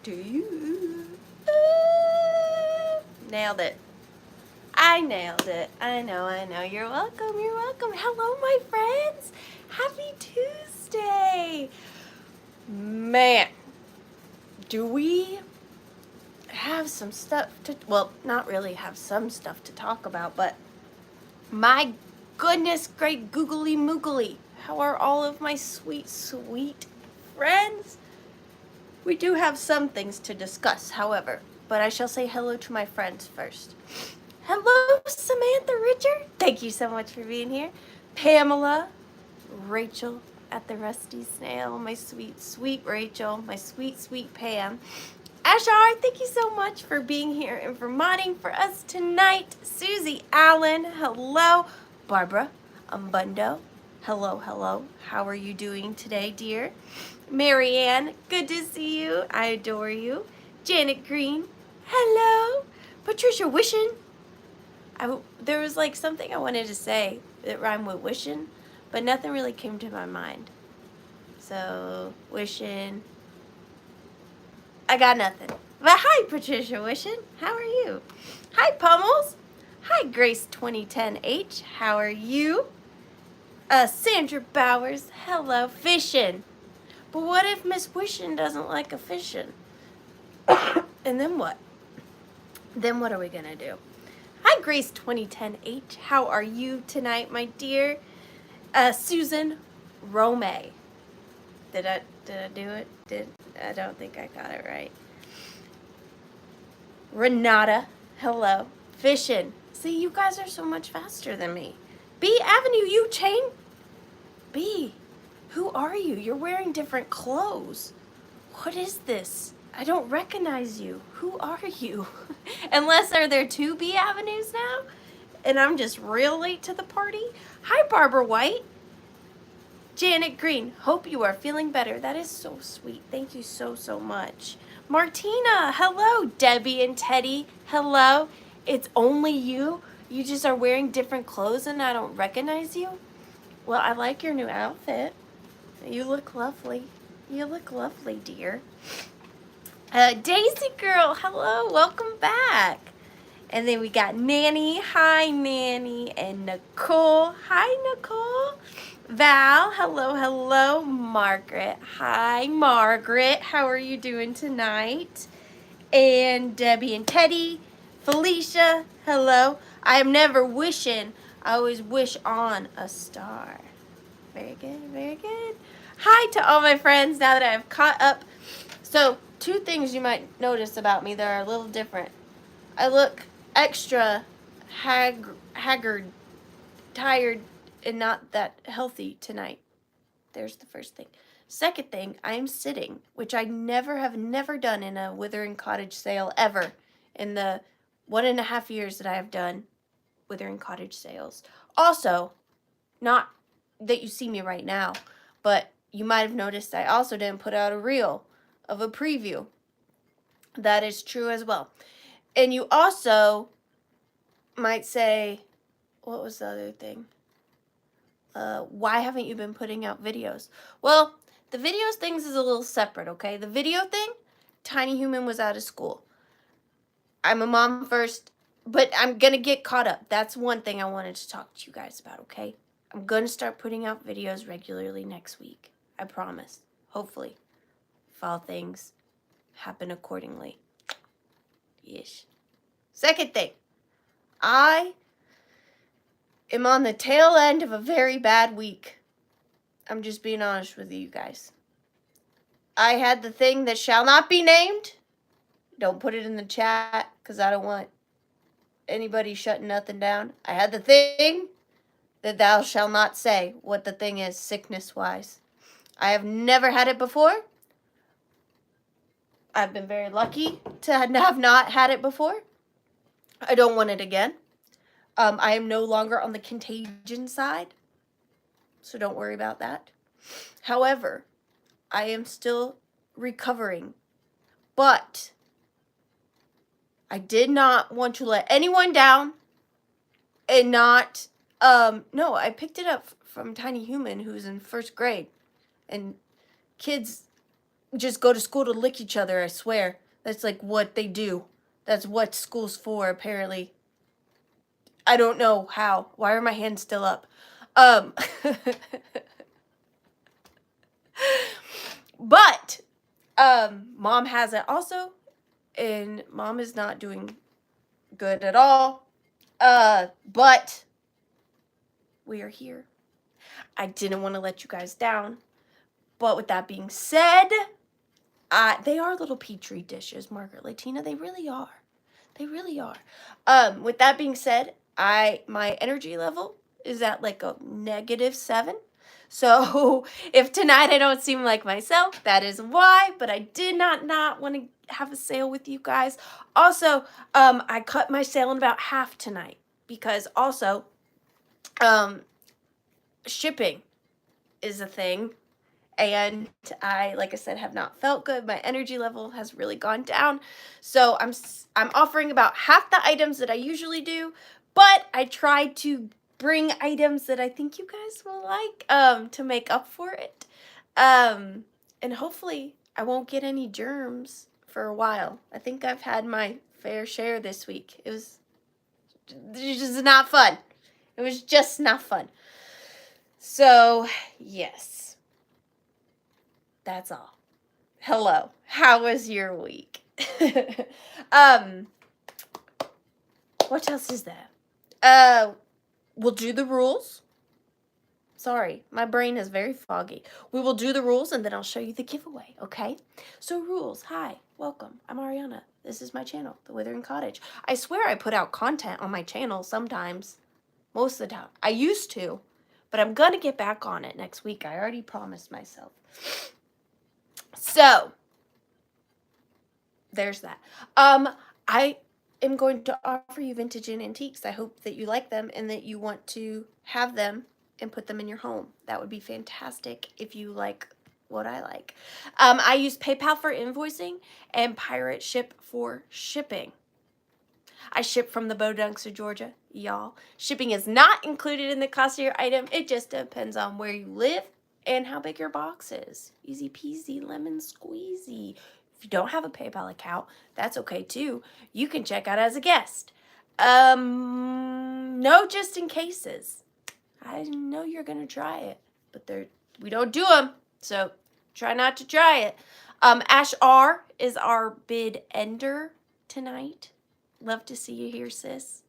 to you. Nailed it. I nailed it. I know. You're welcome. You're welcome. Hello, my friends. Happy Tuesday. Man, do we have some stuff to, well, not really have some stuff to talk about, but my goodness, great googly moogly. How are all of my sweet, sweet friends? We do have some things to discuss, however, but I shall say hello to my friends first. Hello, Samantha Richard. Thank you so much for being here. Pamela, Rachel at the Rusty Snail, my sweet, sweet Rachel, my sweet, sweet Pam. Ashar, thank you so much for being here and for modding for us tonight. Susie Allen, hello. Barbara Umbundo, hello, hello. How are you doing today, dear? Marianne, good to see you. I adore you. Janet Green, hello. Patricia Wishing. There was like something I wanted to say that rhymed with wishing, but nothing really came to my mind. So, wishing. I got nothing. But hi, Patricia Wishing. How are you? Hi, Pummels. Hi, Grace2010H. How are you? Sandra Bowers. Hello, fishing. But what if Miss Wishing doesn't like a fishing? And then what? Then what are we gonna do? Hi, Grace2010H. How are you tonight, my dear? Susan Romay. Did I do it? I don't think I got it right. Renata, hello. Fishing. See, you guys are so much faster than me. B Avenue, you chain. B, who are you? You're wearing different clothes. What is this? I don't recognize you. Who are you? Unless are there two B Avenues now? And I'm just real late to the party? Hi, Barbara White. Janet Green, hope you are feeling better. That is so sweet. Thank you so, so much. Martina, hello. Debbie and Teddy, hello. It's only you? You just are wearing different clothes and I don't recognize you? Well, I like your new outfit. You look lovely. You look lovely, dear. Daisy girl, hello. Welcome back. And then we got Nanny. Hi, Nanny. And Nicole. Hi, Nicole. Val, hello, hello. Margaret, hi, Margaret. How are you doing tonight? And Debbie and Teddy. Felicia, hello. I am never wishing. I always wish on a star. Very good, very good. Hi to all my friends now that I've caught up. So, two things you might notice about me that are a little different. I look extra haggard, tired, and not that healthy tonight. There's the first thing. Second thing, I am sitting, which I have never done in a Withering Cottage sale ever in the 1.5 years that I have done Withering Cottage sales. Also, not that you see me right now, but you might have noticed I also didn't put out a reel of a preview. That is true as well. And you also might say, what was the other thing? Why haven't you been putting out videos? Well, the videos things is a little separate, okay? The video thing, Tiny Human was out of school. I'm a mom first, but I'm going to get caught up. That's one thing I wanted to talk to you guys about, okay? I'm going to start putting out videos regularly next week. I promise. Hopefully. If all things happen accordingly. Yes. Second thing. I am on the tail end of a very bad week. I'm just being honest with you guys. I had the thing that shall not be named. Don't put it in the chat because I don't want anybody shutting nothing down. I had the thing that thou shall not say what the thing is sickness-wise. I have never had it before. I've been very lucky to have not had it before. I don't want it again. I am no longer on the contagion side, so don't worry about that. However, I am still recovering, but I did not want to let anyone down and not, no, I picked it up from Tiny Human, who's in 1st grade, and kids just go to school to lick each other, I swear. That's like what they do. That's what school's for, apparently. I don't know how. Why are my hands still up? But Mom has it also, and Mom is not doing good at all. But we are here. I didn't want to let you guys down. But with that being said, they are little petri dishes, Margaret Latina. They really are. They really are. With that being said, my energy level is at like a -7. So if tonight I don't seem like myself, that is why. But I did not want to have a sale with you guys. Also, I cut my sale in about half tonight because also, shipping is a thing. And I, like I said, have not felt good. My energy level has really gone down. So I'm offering about half the items that I usually do, but I tried to bring items that I think you guys will like to make up for it. And hopefully I won't get any germs for a while. I think I've had my fair share this week. It was just not fun. It was just not fun. So, yes. That's all. Hello. How was your week? What else is that? We'll do the rules. Sorry, my brain is very foggy. We will do the rules and then I'll show you the giveaway, okay? So rules. Hi, welcome. I'm Ariana. This is my channel, The Withering Cottage. I swear I put out content on my channel sometimes. Most of the time. I used to, but I'm gonna get back on it next week. I already promised myself. So, there's that. I am going to offer you vintage and antiques. I hope that you like them and that you want to have them and put them in your home. That would be fantastic if you like what I like. I use PayPal for invoicing and Pirate Ship for shipping. I ship from the Bodunks of Georgia, y'all. Shipping is not included in the cost of your item. It just depends on where you live and how big your box is. Easy peasy, lemon squeezy. If you don't have a PayPal account, that's okay too. You can check out as a guest. No just in cases. I know you're gonna try it, but we don't do them, so try not to try it. Ash R is our bid ender tonight. Love to see you here, sis.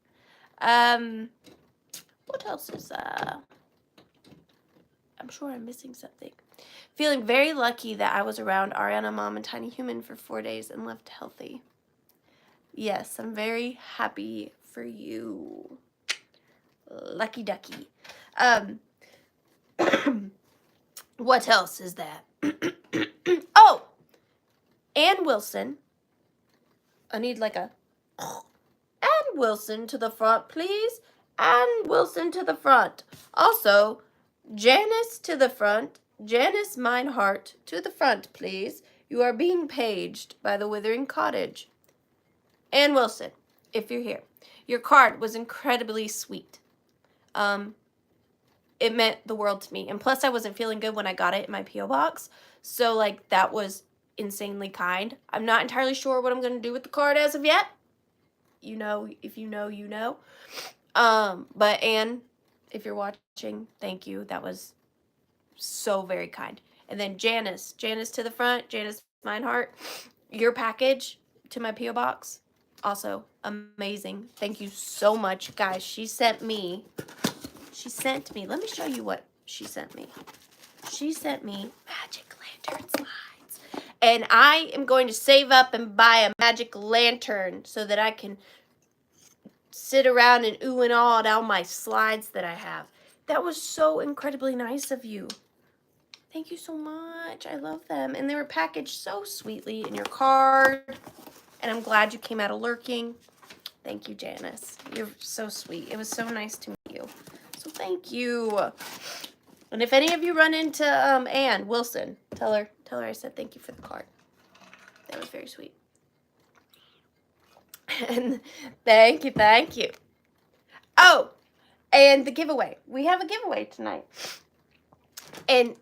What else is I'm sure I'm missing something. Feeling very lucky that I was around Ariana, Mom, and Tiny Human for 4 days and left healthy. Yes, I'm very happy for you. Lucky ducky. What else is that? Oh! Ann Wilson. I need like a... Ann Wilson to the front, please. Ann Wilson to the front. Also, Janice to the front. Janice Meinhardt to the front, please. You are being paged by the Withering Cottage. Ann Wilson, if you're here. Your card was incredibly sweet. It meant the world to me. And plus, I wasn't feeling good when I got it in my P.o Box. So, like, that was insanely kind. I'm not entirely sure what I'm going to do with the card as of yet. You know, if you know, you know. But Anne, if you're watching, thank you. That was so very kind. And then Janice to the front, Janice Meinhardt, your package to my P.o Box, also amazing. Thank you so much, guys. She sent me, let me show you what she sent me. She sent me magic lantern slides. And I am going to save up and buy a magic lantern so that I can sit around and ooh and ah at all my slides that I have. That was so incredibly nice of you. Thank you so much. I love them. And they were packaged so sweetly in your card. And I'm glad you came out of lurking. Thank you, Janice. You're so sweet. It was so nice to meet you. So thank you. And if any of you run into Ann Wilson, tell her I said thank you for the card. That was very sweet. And thank you. Oh, and the giveaway. We have a giveaway tonight. And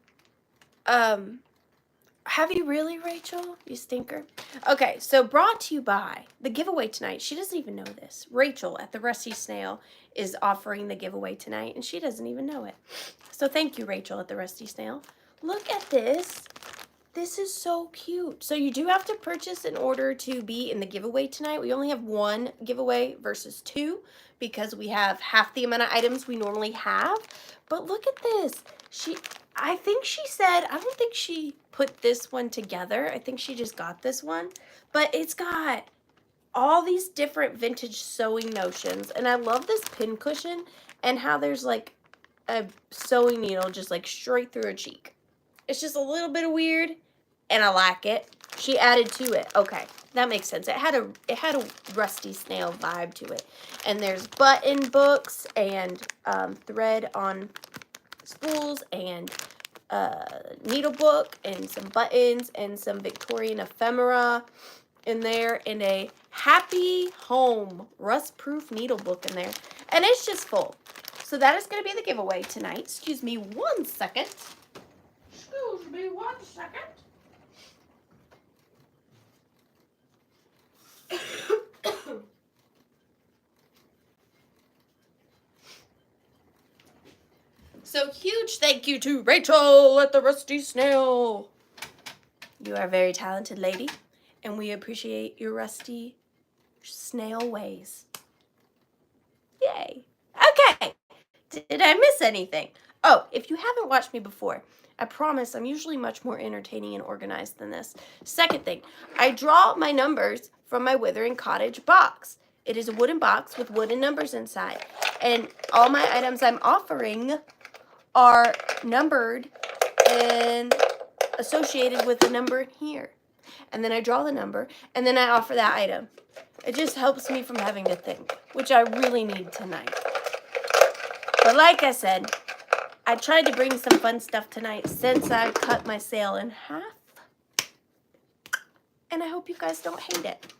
Have you really, Rachel? You stinker. Okay, so brought to you by the giveaway tonight. She doesn't even know this. Rachel at the Rusty Snail is offering the giveaway tonight, and she doesn't even know it. So thank you, Rachel at the Rusty Snail. Look at this. This is so cute. So you do have to purchase in order to be in the giveaway tonight. We only have one giveaway versus two because we have half the amount of items we normally have. But look at this. I think she said, I don't think she put this one together. I think she just got this one. But it's got all these different vintage sewing notions. And I love this pin cushion and how there's like a sewing needle just like straight through her cheek. It's just a little bit of weird, and I like it. She added to it. Okay, that makes sense. It had a Rusty Snail vibe to it. And there's button books and thread on spools and needle book and some buttons and some Victorian ephemera in there and a Happy Home rust-proof needle book in there. And it's just full. So that is going to be the giveaway tonight. Excuse me 1 second. Excuse me 1 second. So huge thank you to Rachel at the Rusty Snail. You are a very talented lady, and we appreciate your rusty snail ways. Yay. Okay. Did I miss anything? Oh, if you haven't watched me before, I promise I'm usually much more entertaining and organized than this. Second thing, I draw my numbers from my Withering.Cottage box. It is a wooden box with wooden numbers inside. And all my items I'm offering are numbered and associated with the number here. And then I draw the number, and then I offer that item. It just helps me from having to think, which I really need tonight. But like I said, I tried to bring some fun stuff tonight since I cut my sale in half. And I hope you guys don't hate it.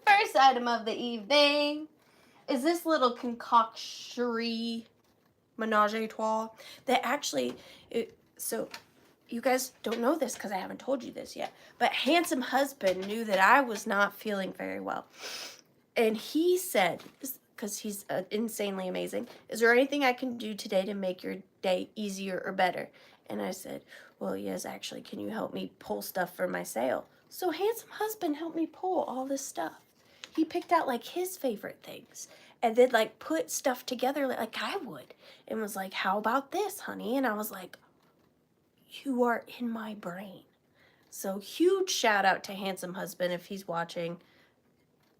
First item of the evening is this little concoction menage a trois that actually, so you guys don't know this because I haven't told you this yet, but Handsome Husband knew that I was not feeling very well. And he said, because he's insanely amazing, is there anything I can do today to make your day easier or better? And I said, well, yes, actually, can you help me pull stuff for my sale? So Handsome Husband helped me pull all this stuff. He picked out like his favorite things and then like put stuff together like I would and was like, how about this, honey? And I was like, you are in my brain. So huge shout out to Handsome Husband if he's watching.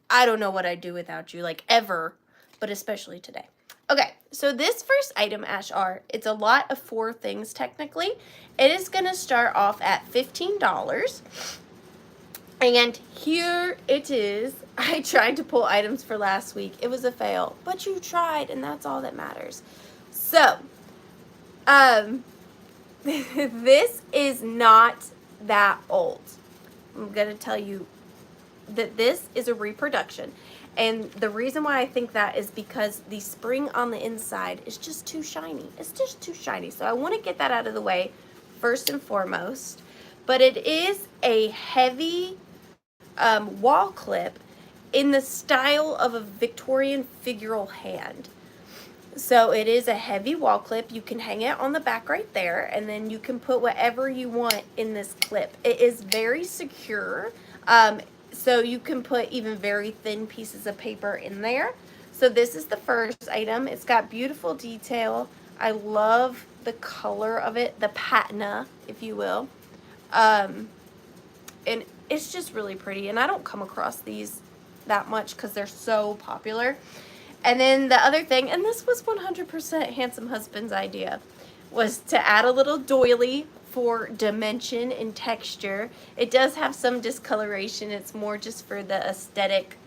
I don't know what I'd do without you, like ever, but especially today. Okay, so this first item, Ashar, it's a lot of 4 things technically. It is going to start off at $15. And here it is. I tried to pull items for last week. It was a fail, but you tried, and that's all that matters. So, this is not that old. I'm going to tell you that this is a reproduction. And the reason why I think that is because the spring on the inside is just too shiny. It's just too shiny. So I want to get that out of the way first and foremost. But it is a heavy wall clip in the style of a Victorian figural hand. So it is a heavy wall clip. You can hang it on the back right there, and then you can put whatever you want in this clip. It is very secure, so you can put even very thin pieces of paper in there. So this is the first item. It's got beautiful detail. I love the color of it, the patina, if you will. And it's just really pretty, and I don't come across these that much because they're so popular. And then the other thing, and this was 100% Handsome Husband's idea, was to add a little doily for dimension and texture. It does have some discoloration. It's more just for the aesthetic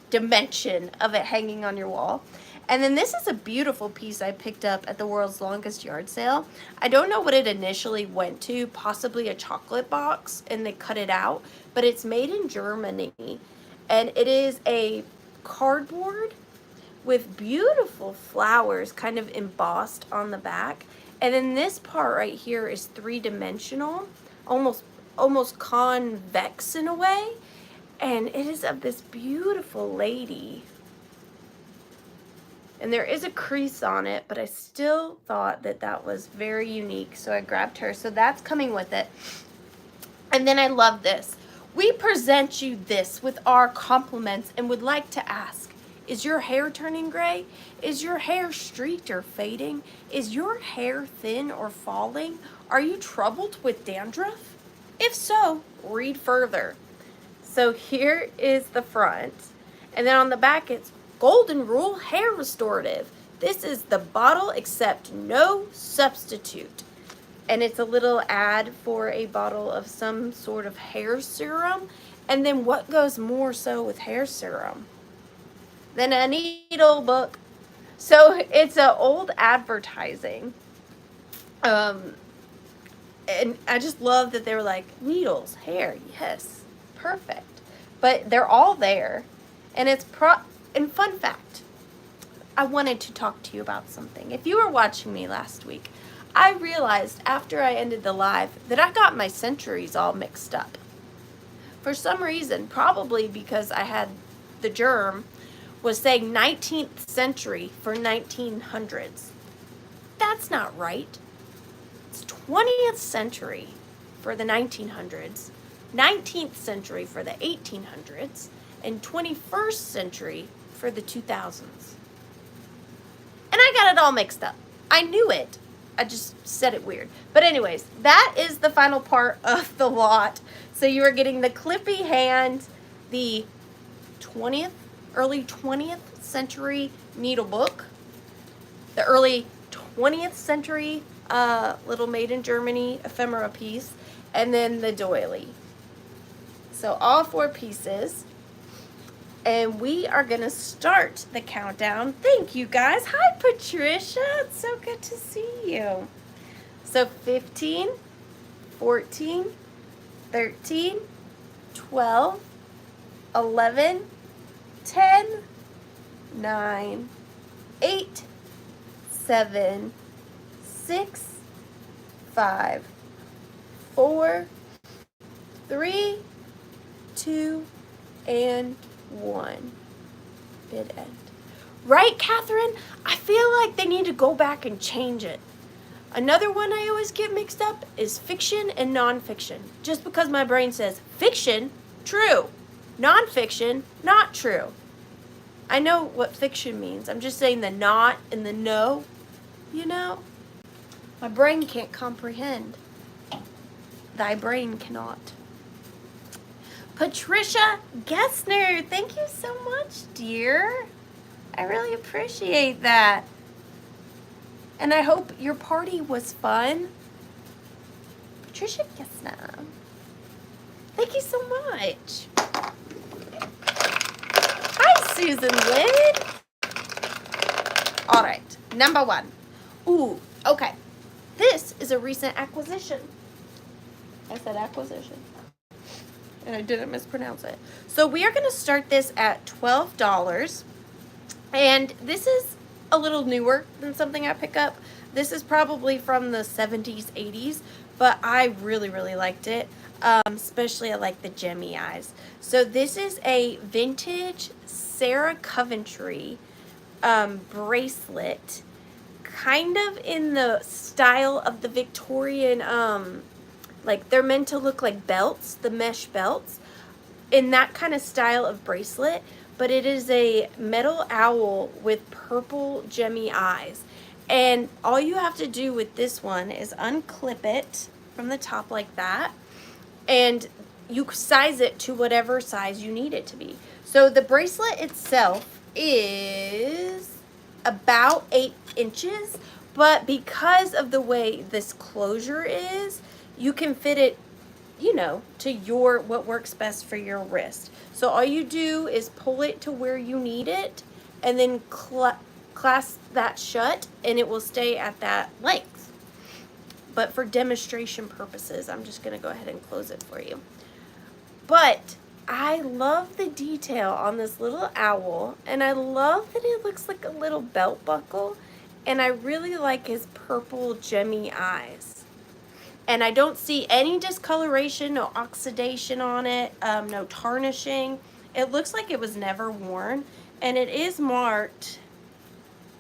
dimension of it hanging on your wall. And then this is a beautiful piece I picked up at the world's longest yard sale. I don't know what it initially went to, possibly a chocolate box, and they cut it out, but it's made in Germany. And it is a cardboard with beautiful flowers kind of embossed on the back. And then this part right here is three-dimensional, almost convex in a way. And it is of this beautiful lady. And there is a crease on it, but I still thought that that was very unique, so I grabbed her. So that's coming with it. And then I love this. We present you this with our compliments and would like to ask, is your hair turning gray? Is your hair streaked or fading? Is your hair thin or falling? Are you troubled with dandruff? If so, read further. So here is the front. And then on the back, it's Golden Rule Hair Restorative. This is the bottle except no substitute. And it's a little ad for a bottle of some sort of hair serum. And then what goes more so with hair serum than a needle book? So it's an old advertising. And I just love that they were like, needles, hair, yes, perfect. But they're all there. And and fun fact, I wanted to talk to you about something. If you were watching me last week, I realized after I ended the live that I got my centuries all mixed up. For some reason, probably because I had the germ, was saying 19th century for 1900s. That's not right. It's 20th century for the 1900s, 19th century for the 1800s, and 21st century for the 2000s. And I got it all mixed up. I knew it. I just said it weird. But anyways, that is the final part of the lot. So you are getting the clippy hand, the early 20th century needle book, the early 20th century little made in Germany ephemera piece, and then the doily. So all 4 pieces. And we are going to start the countdown. Thank you, guys. Hi, Patricia. It's so good to see you. So 15, 14, 13, 12, 11, 10, 9, 8, 7, 6, 5, 4, 3, 2, and 1. Bid end. Right, Catherine? I feel like they need to go back and change it. Another one I always get mixed up is fiction and nonfiction. Just because my brain says fiction, true. Nonfiction, not true. I know what fiction means. I'm just saying the not and the no, you know? My brain can't comprehend. Thy brain cannot. Patricia Gessner, thank you so much, dear. I really appreciate that. And I hope your party was fun. Patricia Gessner, thank you so much. Hi, Susan Lynn. All right, number 1. Ooh, okay. This is a recent acquisition. I said acquisition. And I didn't mispronounce it. So we are going to start this at $12. And this is a little newer than something I pick up. This is probably from the 70s, 80s, but I really, really liked it. Especially I like the gemmy eyes. So this is a vintage Sarah Coventry bracelet. Kind of in the style of the Victorian like they're meant to look like belts, the mesh belts, in that kind of style of bracelet, but it is a metal owl with purple gemmy eyes. And all you have to do with this one is unclip it from the top like that, and you size it to whatever size you need it to be. So the bracelet itself is about 8 inches, but because of the way this closure is, you can fit it, you know, to what works best for your wrist. So all you do is pull it to where you need it and then clasp that shut, and it will stay at that length. But for demonstration purposes, I'm just going to go ahead and close it for you. But I love the detail on this little owl, and I love that it looks like a little belt buckle. and I really like his purple gemmy eyes. And I don't see any discoloration, no oxidation on it, no tarnishing. It looks like it was never worn, and it is marked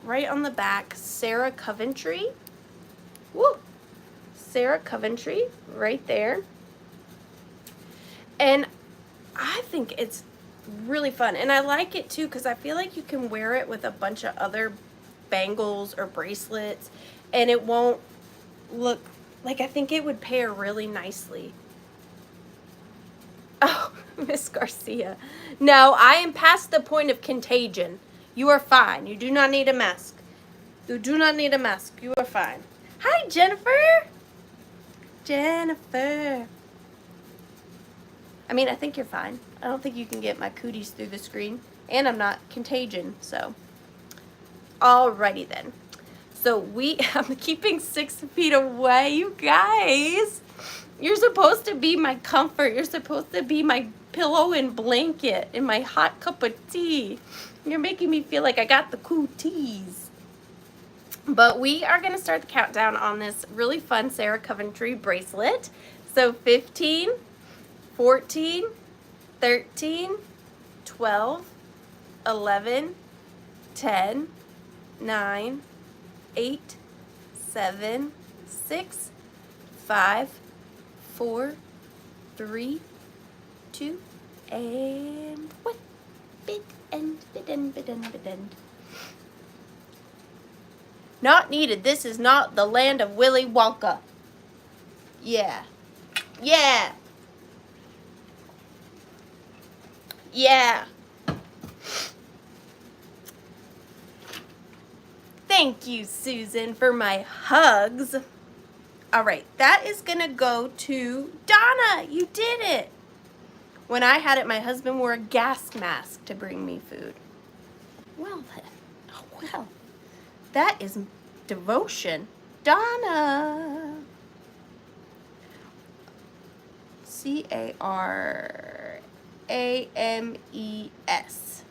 right on the back, Sarah Coventry. Woo! Sarah Coventry, right there. And I think it's really fun, and I like it too because I feel like you can wear it with a bunch of other bangles or bracelets, and it won't look like, I think it would pair really nicely. Oh, Miss Garcia. No, I am past the point of contagion. You are fine. You do not need a mask. You do not need a mask. You are fine. Hi, Jennifer. Jennifer. I mean, I think you're fine. I don't think you can get my cooties through the screen. And I'm not contagion, so. Alrighty then. So I'm keeping 6 feet away, you guys. You're supposed to be my comfort. You're supposed to be my pillow and blanket and my hot cup of tea. You're making me feel like I got the cool teas. But we are going to start the countdown on this really fun Sarah Coventry bracelet. So 15, 14, 13, 12, 11, 10, 9, 8, 7, 6, 5, 4, 3, 2, and 1. Bid end, bid end, bid end, bid end. Not needed. This is not the land of Willy Wonka. Yeah. Yeah. Yeah. Thank you, Susan, for my hugs. All right, that is going to go to Donna. You did it. When I had it, my husband wore a gas mask to bring me food. Well, then. Oh, well. That is devotion. Donna. Carames.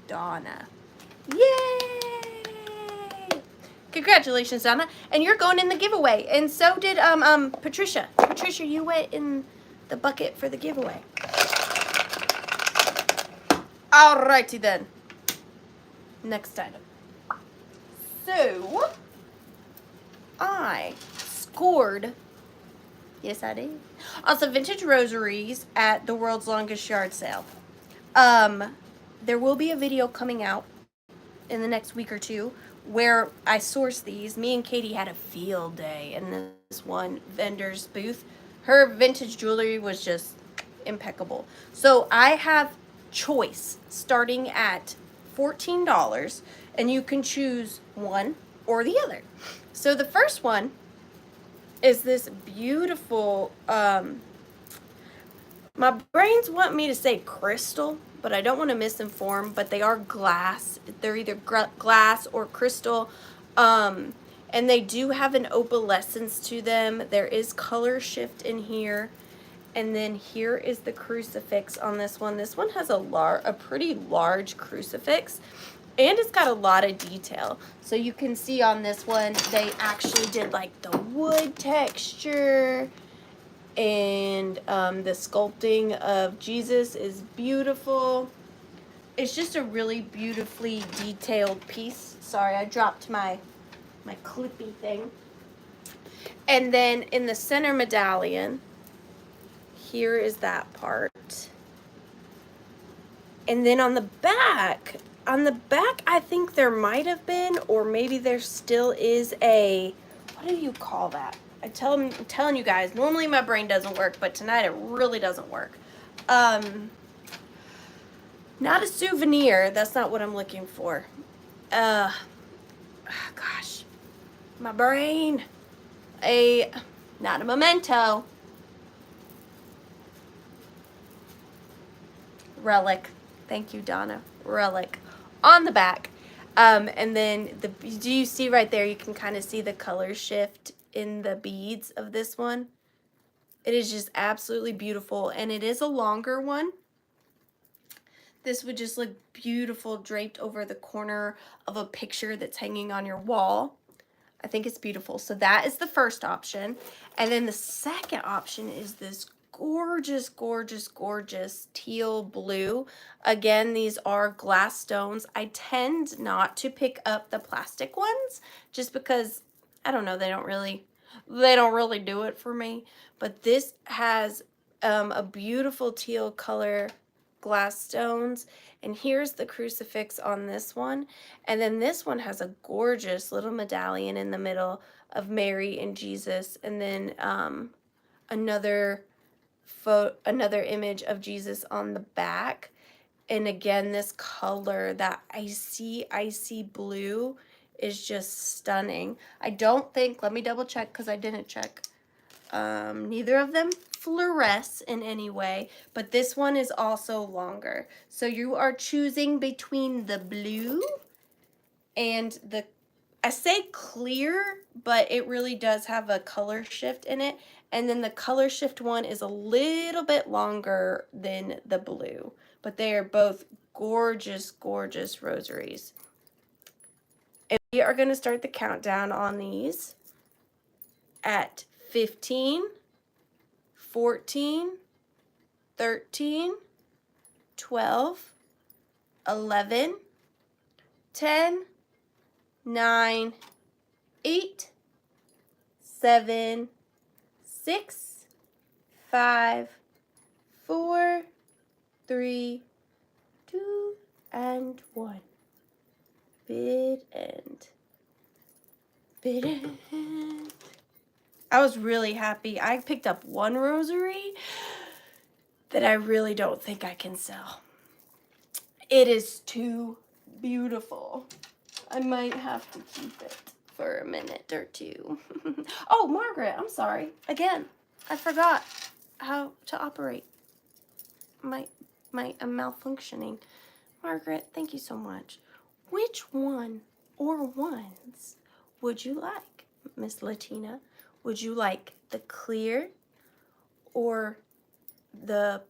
Donna. Yay! Congratulations, Donna. And you're going in the giveaway. And so did Patricia. Patricia, you went in the bucket for the giveaway. Alrighty then. Next item. So, I scored, yes I did, on some vintage rosaries at the world's longest yard sale. There will be a video coming out in the next week or two where I sourced these. Me and Katie had a field day in this one vendor's booth. Her vintage jewelry was just impeccable. So I have choice starting at $14, and you can choose one or the other. So the first one is this beautiful, my brains want me to say crystal, but I don't want to misinform, but they are glass. They're either glass or crystal, and they do have an opalescence to them. There is color shift in here. And then here is the crucifix on this one. This one has a pretty large crucifix, and it's got a lot of detail. So you can see on this one, they actually did like the wood texture, and the sculpting of Jesus is beautiful. It's just a really beautifully detailed piece. Sorry, I dropped my clippy thing. And then in the center medallion, here is that part. And then on the back, I think there might have been, or maybe there still is a, what do you call that? I'm telling you guys, normally my brain doesn't work, but tonight it really doesn't work. Not a souvenir, that's not what I'm looking for. Gosh, my brain. Not a memento. Relic. Thank you, Donna. Relic. On the back. And then, do you see right there, you can kind of see the color shift in the beads of this one. It is just absolutely beautiful, and it is a longer one. This would just look beautiful draped over the corner of a picture that's hanging on your wall. I think it's beautiful. So that is the first option. And then the second option is this gorgeous, gorgeous, gorgeous teal blue. Again, these are glass stones. I tend not to pick up the plastic ones just because, I don't know, they don't really do it for me. But this has a beautiful teal color glass stones, and here's the crucifix on this one, and then this one has a gorgeous little medallion in the middle of Mary and Jesus, and then another image of Jesus on the back. And again, this color, that icy blue, is just stunning. I don't think, let me double check because I didn't check. Neither of them fluoresce in any way, but this one is also longer. So you are choosing between the blue and the, I say clear, but it really does have a color shift in it. And then the color shift one is a little bit longer than the blue, but they are both gorgeous, gorgeous rosaries. And we are going to start the countdown on these at 15, 14, 13, 12, 11, 10, 9, 8, 7, 6, 5, 4, 3, 2, and 1. Bid end. Bid end. I was really happy. I picked up one rosary that I really don't think I can sell. It is too beautiful. I might have to keep it for a minute or two. Oh, Margaret, I'm sorry. Again, I forgot how to operate. I'm malfunctioning. Margaret, thank you so much. Which one or ones would you like, Miss Latina? Would you like the clear or the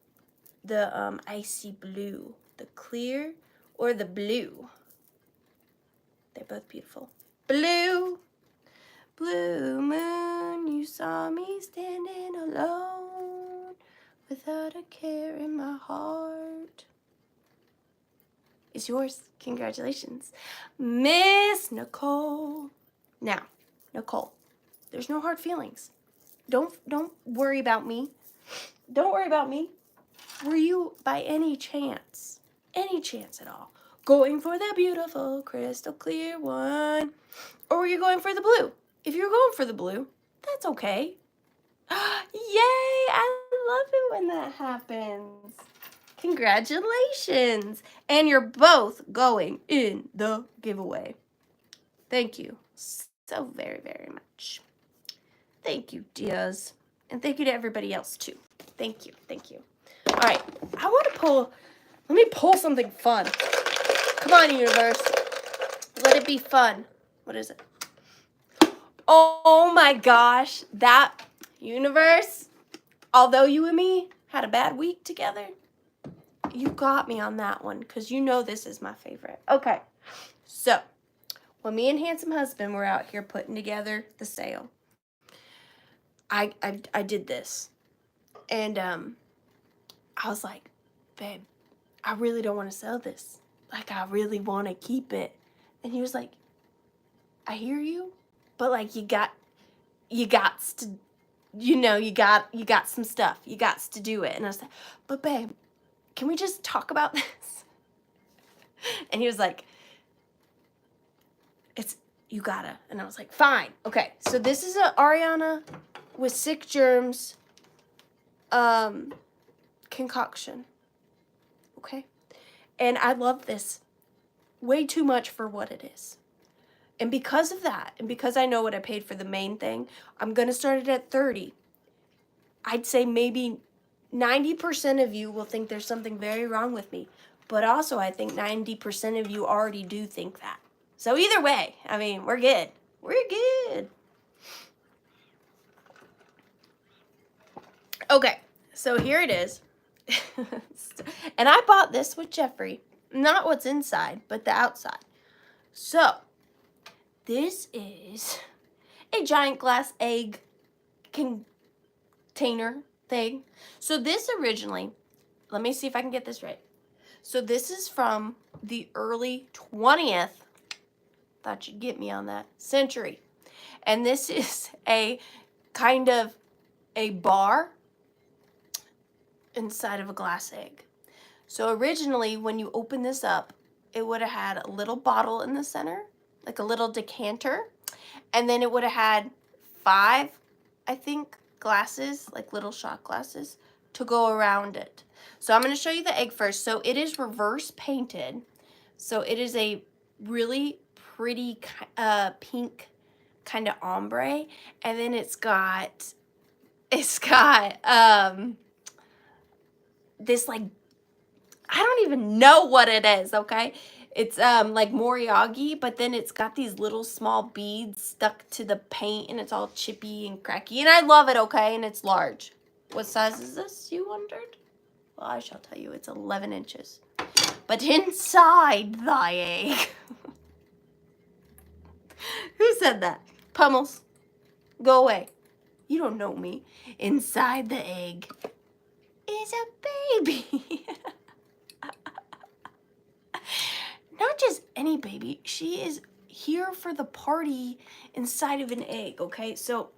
icy blue? The clear or the blue? They're both beautiful. Blue, blue moon, you saw me standing alone without a care in my heart. It's yours. Congratulations, Miss Nicole. Now, Nicole, there's no hard feelings. Don't worry about me. Don't worry about me. Were you by any chance at all, going for the beautiful crystal clear one? Or were you going for the blue? If you're going for the blue, that's okay. Yay! I love it when that happens. Congratulations. And you're both going in the giveaway. Thank you so very, very much. Thank you, dears. And thank you to everybody else, too. Thank you. Thank you. All right. Let me pull something fun. Come on, universe. Let it be fun. What is it? Oh my gosh. That universe, although you and me had a bad week together, you got me on that one because you know this is my favorite. Okay. So, when me and Handsome Husband were out here putting together the sale, I did this. And I was like, babe, I really don't want to sell this. Like, I really want to keep it. And he was like, I hear you, but like you got to, you got some stuff. You got to do it. And I was like, but babe, can we just talk about this? And he was like, you gotta. And I was like, fine. Okay. So this is a Ariana with sick germs concoction. Okay. And I love this way too much for what it is. And because of that, and because I know what I paid for the main thing, I'm going to start it at 30. I'd say maybe 90% of you will think there's something very wrong with me. But also, I think 90% of you already do think that. So either way, I mean, we're good. We're good. Okay, so here it is. And I bought this with Jeffrey. Not what's inside, but the outside. So, this is a giant glass egg container thing. So this originally, let me see if I can get this right. So this is from the early 20th, thought you'd get me on that, century. And this is a kind of a bar inside of a glass egg. So originally, when you open this up, it would have had a little bottle in the center, like a little decanter. And then it would have had 5, I think, glasses, like little shot glasses, to go around it. So I'm going to show you the egg first. So it is reverse painted. So it is a really pretty pink kind of ombre. And then it's got this like, I don't even know what it is, okay? It's like moriagi, but then it's got these little small beads stuck to the paint, and it's all chippy and cracky. And I love it, okay? And it's large. What size is this, you wondered? Well, I shall tell you, it's 11 inches. But inside thy egg. Who said that? Pummels, go away. You don't know me. Inside the egg is a baby. Not just any baby. She is here for the party inside of an egg, okay? So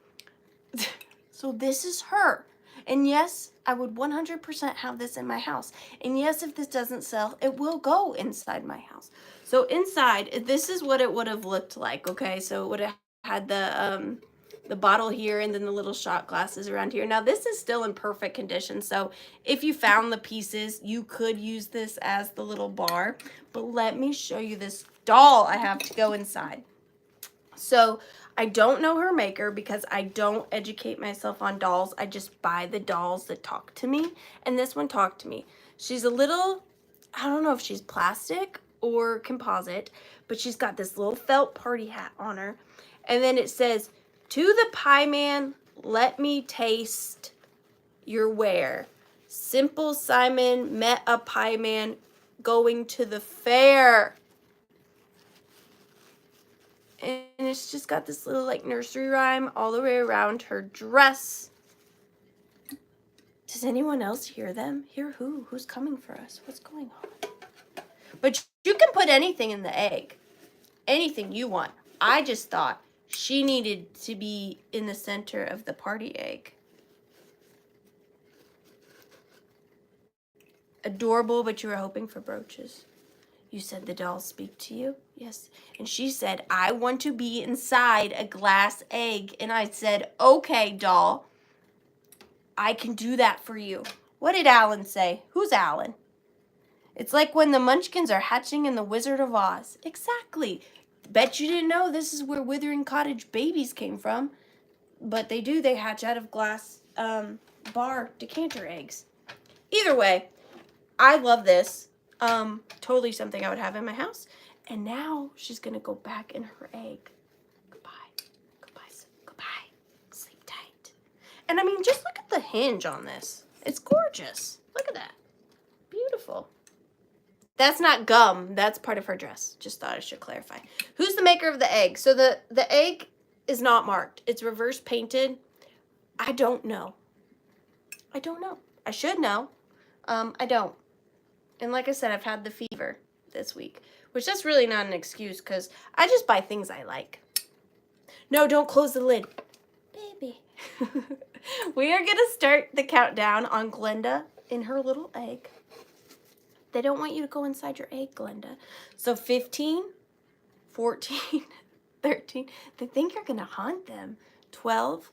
this is her. And yes, I would 100% have this in my house. And yes, if this doesn't sell, it will go inside my house. So inside, this is what it would have looked like, okay? So it would have had the bottle here and then the little shot glasses around here. Now, this is still in perfect condition. So if you found the pieces, you could use this as the little bar. But let me show you this doll I have to go inside. So I don't know her maker because I don't educate myself on dolls. I just buy the dolls that talk to me. And this one talked to me. She's a little, I don't know if she's plastic or composite, but she's got this little felt party hat on her. And then it says, "To the pie man, let me taste your ware. Simple Simon met a pie man going to the fair." And it's just got this little like nursery rhyme all the way around her dress. Does anyone else hear them? Hear who? Who's coming for us? What's going on? But you can put anything in the egg. Anything you want. I just thought she needed to be in the center of the party egg. Adorable, but you were hoping for brooches. You said the dolls speak to you? Yes. And she said, "I want to be inside a glass egg." And I said, "Okay, doll. I can do that for you." What did Alan say? Who's Alan? It's like when the Munchkins are hatching in the Wizard of Oz. Exactly. Bet you didn't know this is where Withering.Cottage babies came from. But they do. They hatch out of glass bar decanter eggs. Either way, I love this. Totally something I would have in my house. And now she's gonna go back in her egg. Goodbye. Goodbye. Goodbye. Sleep tight. And I mean, just look at the hinge on this. It's gorgeous. Look at that. Beautiful. That's not gum. That's part of her dress. Just thought I should clarify. Who's the maker of the egg? So the egg is not marked. It's reverse painted. I don't know. I don't know. I should know. I don't. And like I said, I've had the fever this week, which that's really not an excuse because I just buy things I like. No, don't close the lid. Baby. We are going to start the countdown on Glenda in her little egg. They don't want you to go inside your egg, Glenda. So 15, 14, 13. They think you're going to haunt them. 12,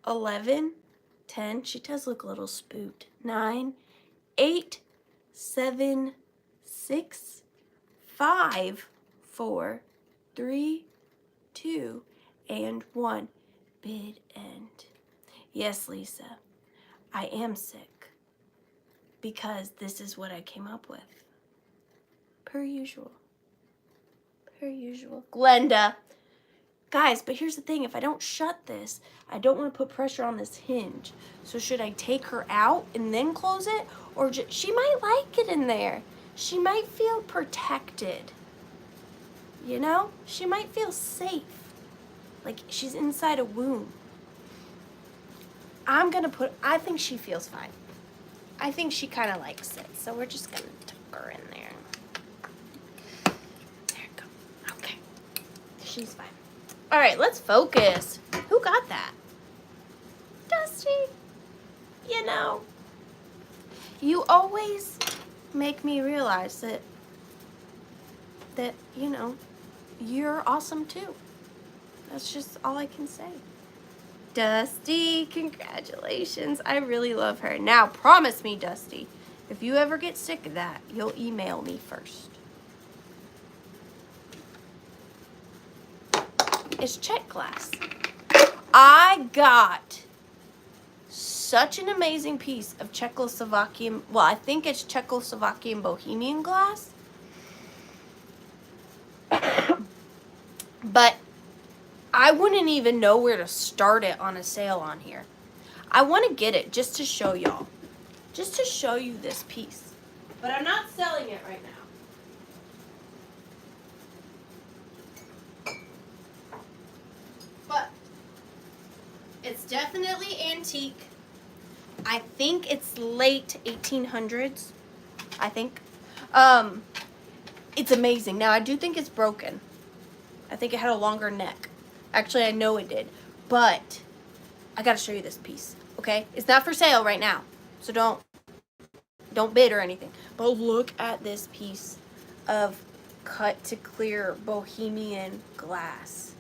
11, 10. She does look a little spooked. 9, 8, 7, 6, 5, 4, 3, 2, and 1. Bid end. Yes, Lisa, I am sick because this is what I came up with. Per usual. Per usual. Glenda, Guys, but here's the thing. If I don't shut this, I don't want to put pressure on this hinge. So should I take her out and then close it? Or she might like it in there. She might feel protected. You know? She might feel safe. Like she's inside a womb. I think she feels fine. I think she kind of likes it. So we're just going to tuck her in there. There you go. Okay. She's fine. All right, let's focus. Who got that? Dusty. You know, you always make me realize that, you know, you're awesome too. That's just all I can say. Dusty, congratulations. I really love her. Now, promise me, Dusty, if you ever get sick of that, you'll email me first. It's check glass. I got such an amazing piece of Czechoslovakian, well, I think it's Czechoslovakian Bohemian glass. But I wouldn't even know where to start it on a sale on here. I want to get it just to show y'all. Just to show you this piece. But I'm not selling it right now. But it's definitely antique. I think it's late 1800s. I think. It's amazing. Now, I do think it's broken. I think it had a longer neck. Actually, I know it did. But I got to show you this piece, okay? It's not for sale right now. So don't bid or anything. But look at this piece of cut to clear Bohemian glass.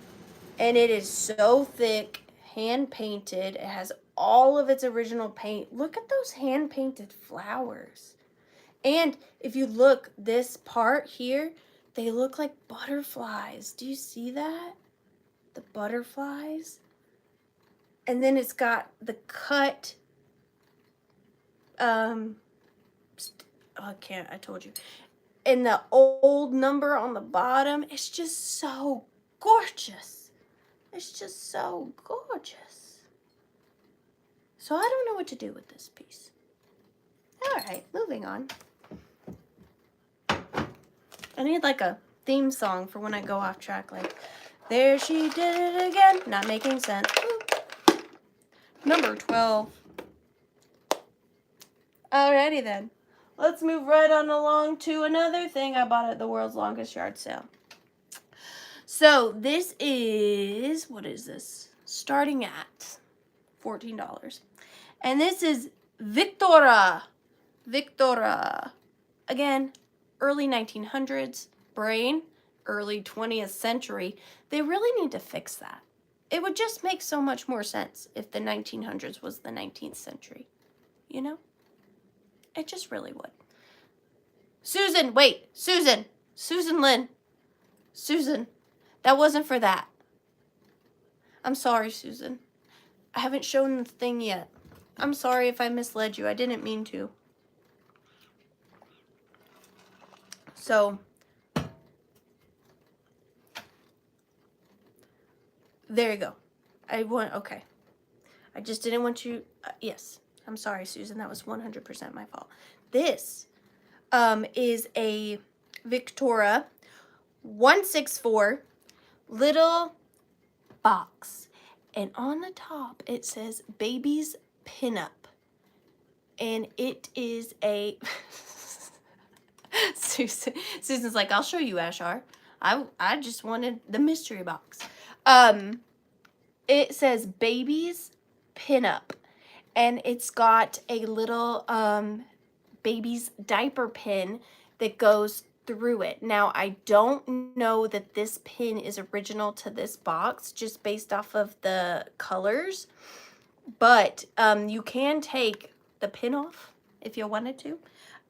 And it is so thick, hand painted. It has all of its original paint. Look at those hand painted flowers. And if you look, this part here, they look like butterflies. Do you see that? The butterflies. And then it's got the cut, I told you. And the old number on the bottom. It's just so gorgeous. It's just so gorgeous. So I don't know what to do with this piece. All right, moving on. I need like a theme song for when I go off track. Like, there she did it again. Not making sense. Ooh. Number 12. Alrighty then. Let's move right on along to another thing I bought at the world's longest yard sale. So this is, what is this? Starting at $14. And this is Victora. Again, early 1900s, brain, early 20th century. They really need to fix that. It would just make so much more sense if the 1900s was the 19th century. You know? It just really would. Susan, wait. Susan Lynn. Susan, that wasn't for that. I'm sorry, Susan. I haven't shown the thing yet. I'm sorry if I misled you. I didn't mean to. So, there you go. Okay. I just didn't want you, yes. I'm sorry, Susan. That was 100% my fault. This is a Victora 164 little box. And on the top, it says Baby's Pinup. And it is a... Susan's like, I'll show you, Ashar. I just wanted the mystery box. It says Baby's Pinup. And it's got a little baby's diaper pin that goes through it. Now, I don't know that this pin is original to this box, just based off of the colors. But you can take the pin off if you wanted to.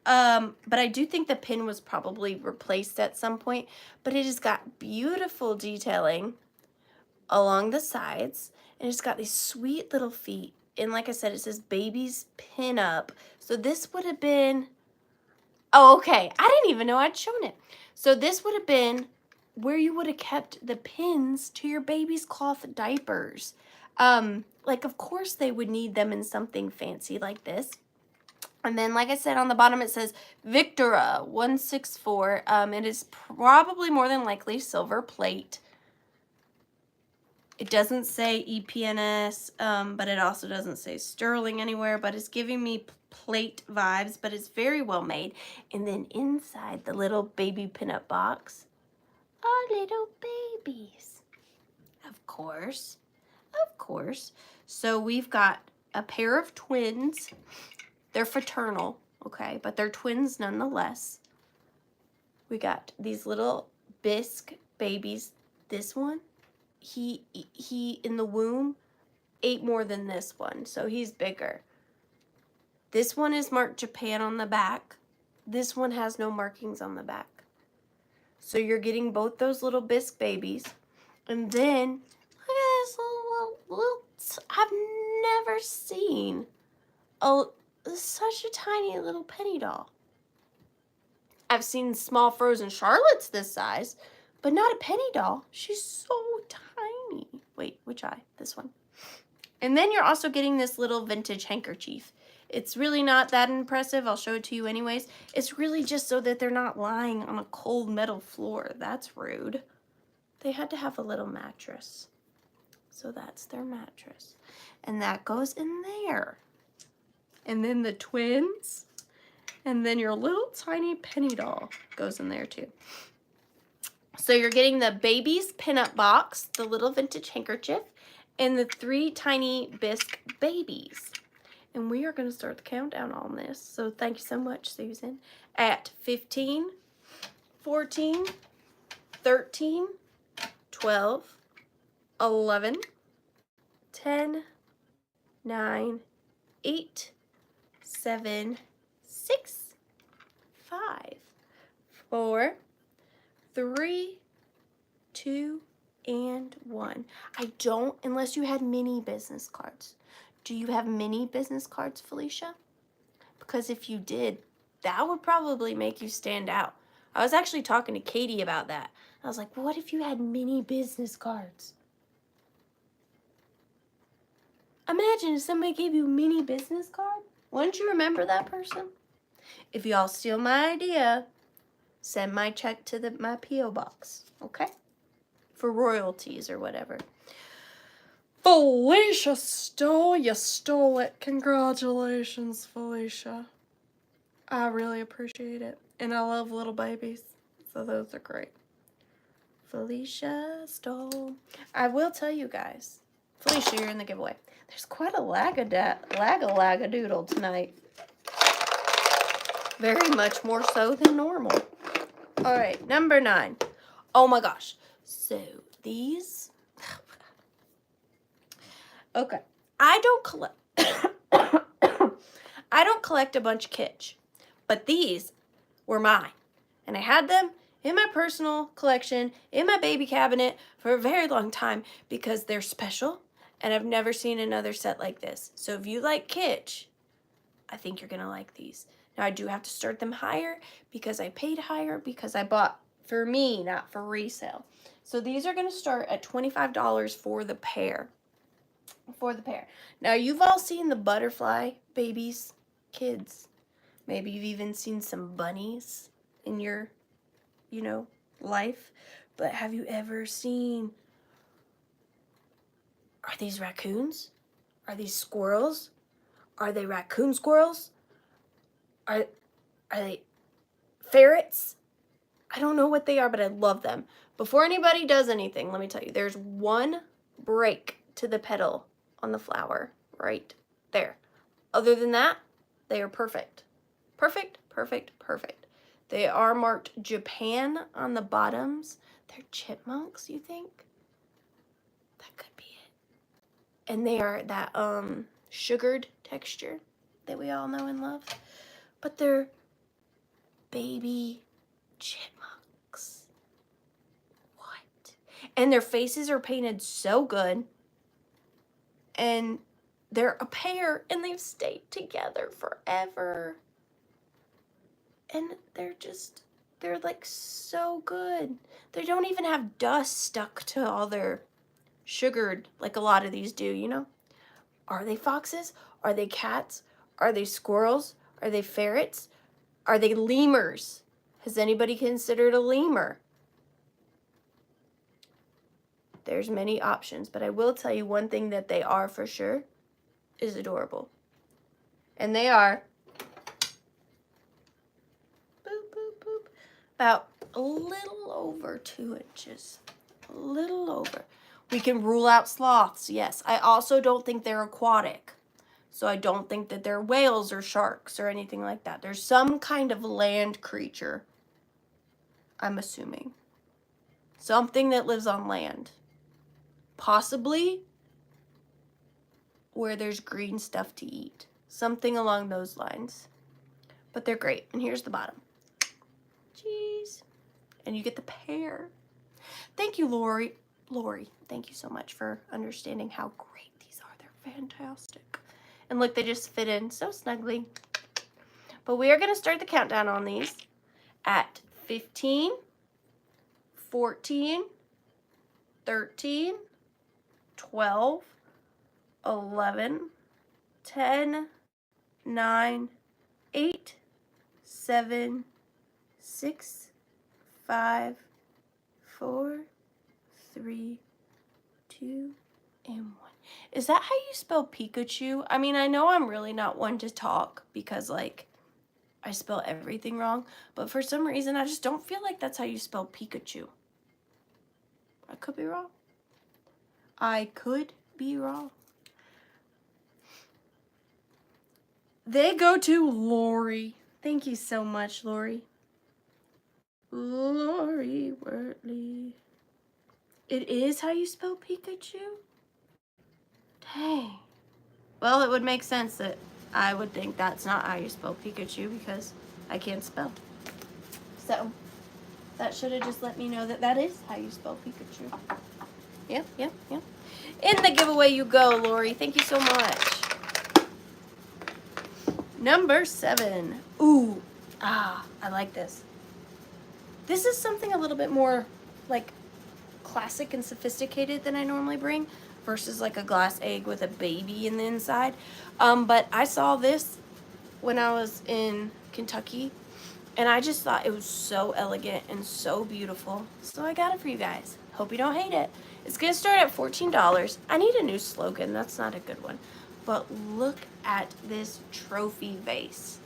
But I do think the pin was probably replaced at some point. But it has got beautiful detailing along the sides. And it's got these sweet little feet. And like I said, it says Baby's Pinup. So this would have been... Oh, okay. I didn't even know I'd shown it. So this would have been where you would have kept the pins to your baby's cloth diapers. Like, of course they would need them in something fancy like this. And then, like I said, on the bottom it says Victora 164. It is probably more than likely silver plate. It doesn't say EPNS, but it also doesn't say sterling anywhere, but it's giving me plate vibes, but it's very well made. And then inside the little baby pinup box are little babies. Of course. Of course. So we've got a pair of twins. They're fraternal, okay, but they're twins nonetheless. We got these little bisque babies. This one, he in the womb ate more than this one, so he's bigger. This one is marked Japan on the back. This one has no markings on the back. So you're getting both those little bisque babies. And then, look at this little I've never seen such a tiny little penny doll. I've seen small frozen Charlottes this size, but not a penny doll. She's so tiny. Wait, which eye? This one. And then you're also getting this little vintage handkerchief. It's really not that impressive. I'll show it to you anyways. It's really just so that they're not lying on a cold metal floor. That's rude. They had to have a little mattress. So that's their mattress. And that goes in there. And then the twins. And then your little tiny penny doll goes in there too. So you're getting the baby's pinup box, the little vintage handkerchief, and the 3 tiny bisque babies. And we are going to start the countdown on this. So thank you so much, Susan. At 15, 14, 13, 12, 11, 10, 9, 8, 7, 6, 5, 4, 3, 2, and 1. I don't, unless you had mini business cards. Do you have mini business cards, Felicia? Because if you did, that would probably make you stand out. I was actually talking to Katie about that. I was like, what if you had mini business cards? Imagine if somebody gave you a mini business card. Wouldn't you remember that person? If y'all steal my idea, send my check to my P.o Box, okay? For royalties or whatever. Felicia you stole it. Congratulations, Felicia. I really appreciate it. And I love little babies, so those are great. Felicia stole. I will tell you guys, Felicia, you're in the giveaway. There's quite a lag-a-doodle tonight. Very much more so than normal. All right, number 9. Oh my gosh. So these. Okay, I don't collect. I don't collect a bunch of kitsch, but these were mine, and I had them in my personal collection in my baby cabinet for a very long time because they're special, and I've never seen another set like this. So if you like kitsch, I think you're gonna like these. Now I do have to start them higher because I paid higher because I bought for me, not for resale. So these are gonna start at $25 for the pair. Now you've all seen the butterfly babies, kids. Maybe you've even seen some bunnies in your, life. But have you ever seen, are these raccoons? Are these squirrels? Are they raccoon squirrels? Are they ferrets? I don't know what they are, but I love them. Before anybody does anything, let me tell you, there's one break to the petal on the flower right there. Other than that, they are perfect. Perfect, perfect, perfect. They are marked Japan on the bottoms. They're chipmunks, you think? That could be it. And they are that sugared texture that we all know and love. But they're baby chipmunks. What? And their faces are painted so good. And they're a pair and they've stayed together forever. And they're just They're like so good. They don't even have dust stuck to all their sugared like a lot of these do, you know? Are they foxes? Are they cats? Are they squirrels? Are they ferrets? Are they lemurs? Has anybody considered a lemur? There's many options, but I will tell you one thing that they are for sure is adorable. And they are boop, boop, boop, about a little over 2 inches. A little over. We can rule out sloths, yes. I also don't think they're aquatic. So I don't think that they're whales or sharks or anything like that. There's some kind of land creature, I'm assuming. Something that lives on land. Possibly where there's green stuff to eat. Something along those lines. But they're great. And here's the bottom. Jeez. And you get the pair. Thank you, Lori. Lori, thank you so much for understanding how great these are. They're fantastic. And look, they just fit in so snugly. But we are going to start the countdown on these at 15, 14, 13, 12, 11, 10, 9, 8, 7, 6, 5, 4, 3, 2, and 1. Is that how you spell Pikachu? I mean, I know I'm really not one to talk because, like, I spell everything wrong, but for some reason, I just don't feel like that's how you spell Pikachu. I could be wrong. I could be wrong. They go to Lori. Thank you so much, Lori. Lori Wortley. It is how you spell Pikachu? Dang. Well, it would make sense that I would think that's not how you spell Pikachu because I can't spell. So, that should have just let me know that that is how you spell Pikachu. Yep. In the giveaway you go, Lori. Thank you so much. Number 7. Ooh. I like this. This is something a little bit more, like, classic and sophisticated than I normally bring versus like a glass egg with a baby in the inside. But I saw this when I was in Kentucky and I just thought it was so elegant and so beautiful. So I got it for you guys. Hope you don't hate it. It's gonna start at $14. I need a new slogan. That's not a good one. But look at this trophy vase.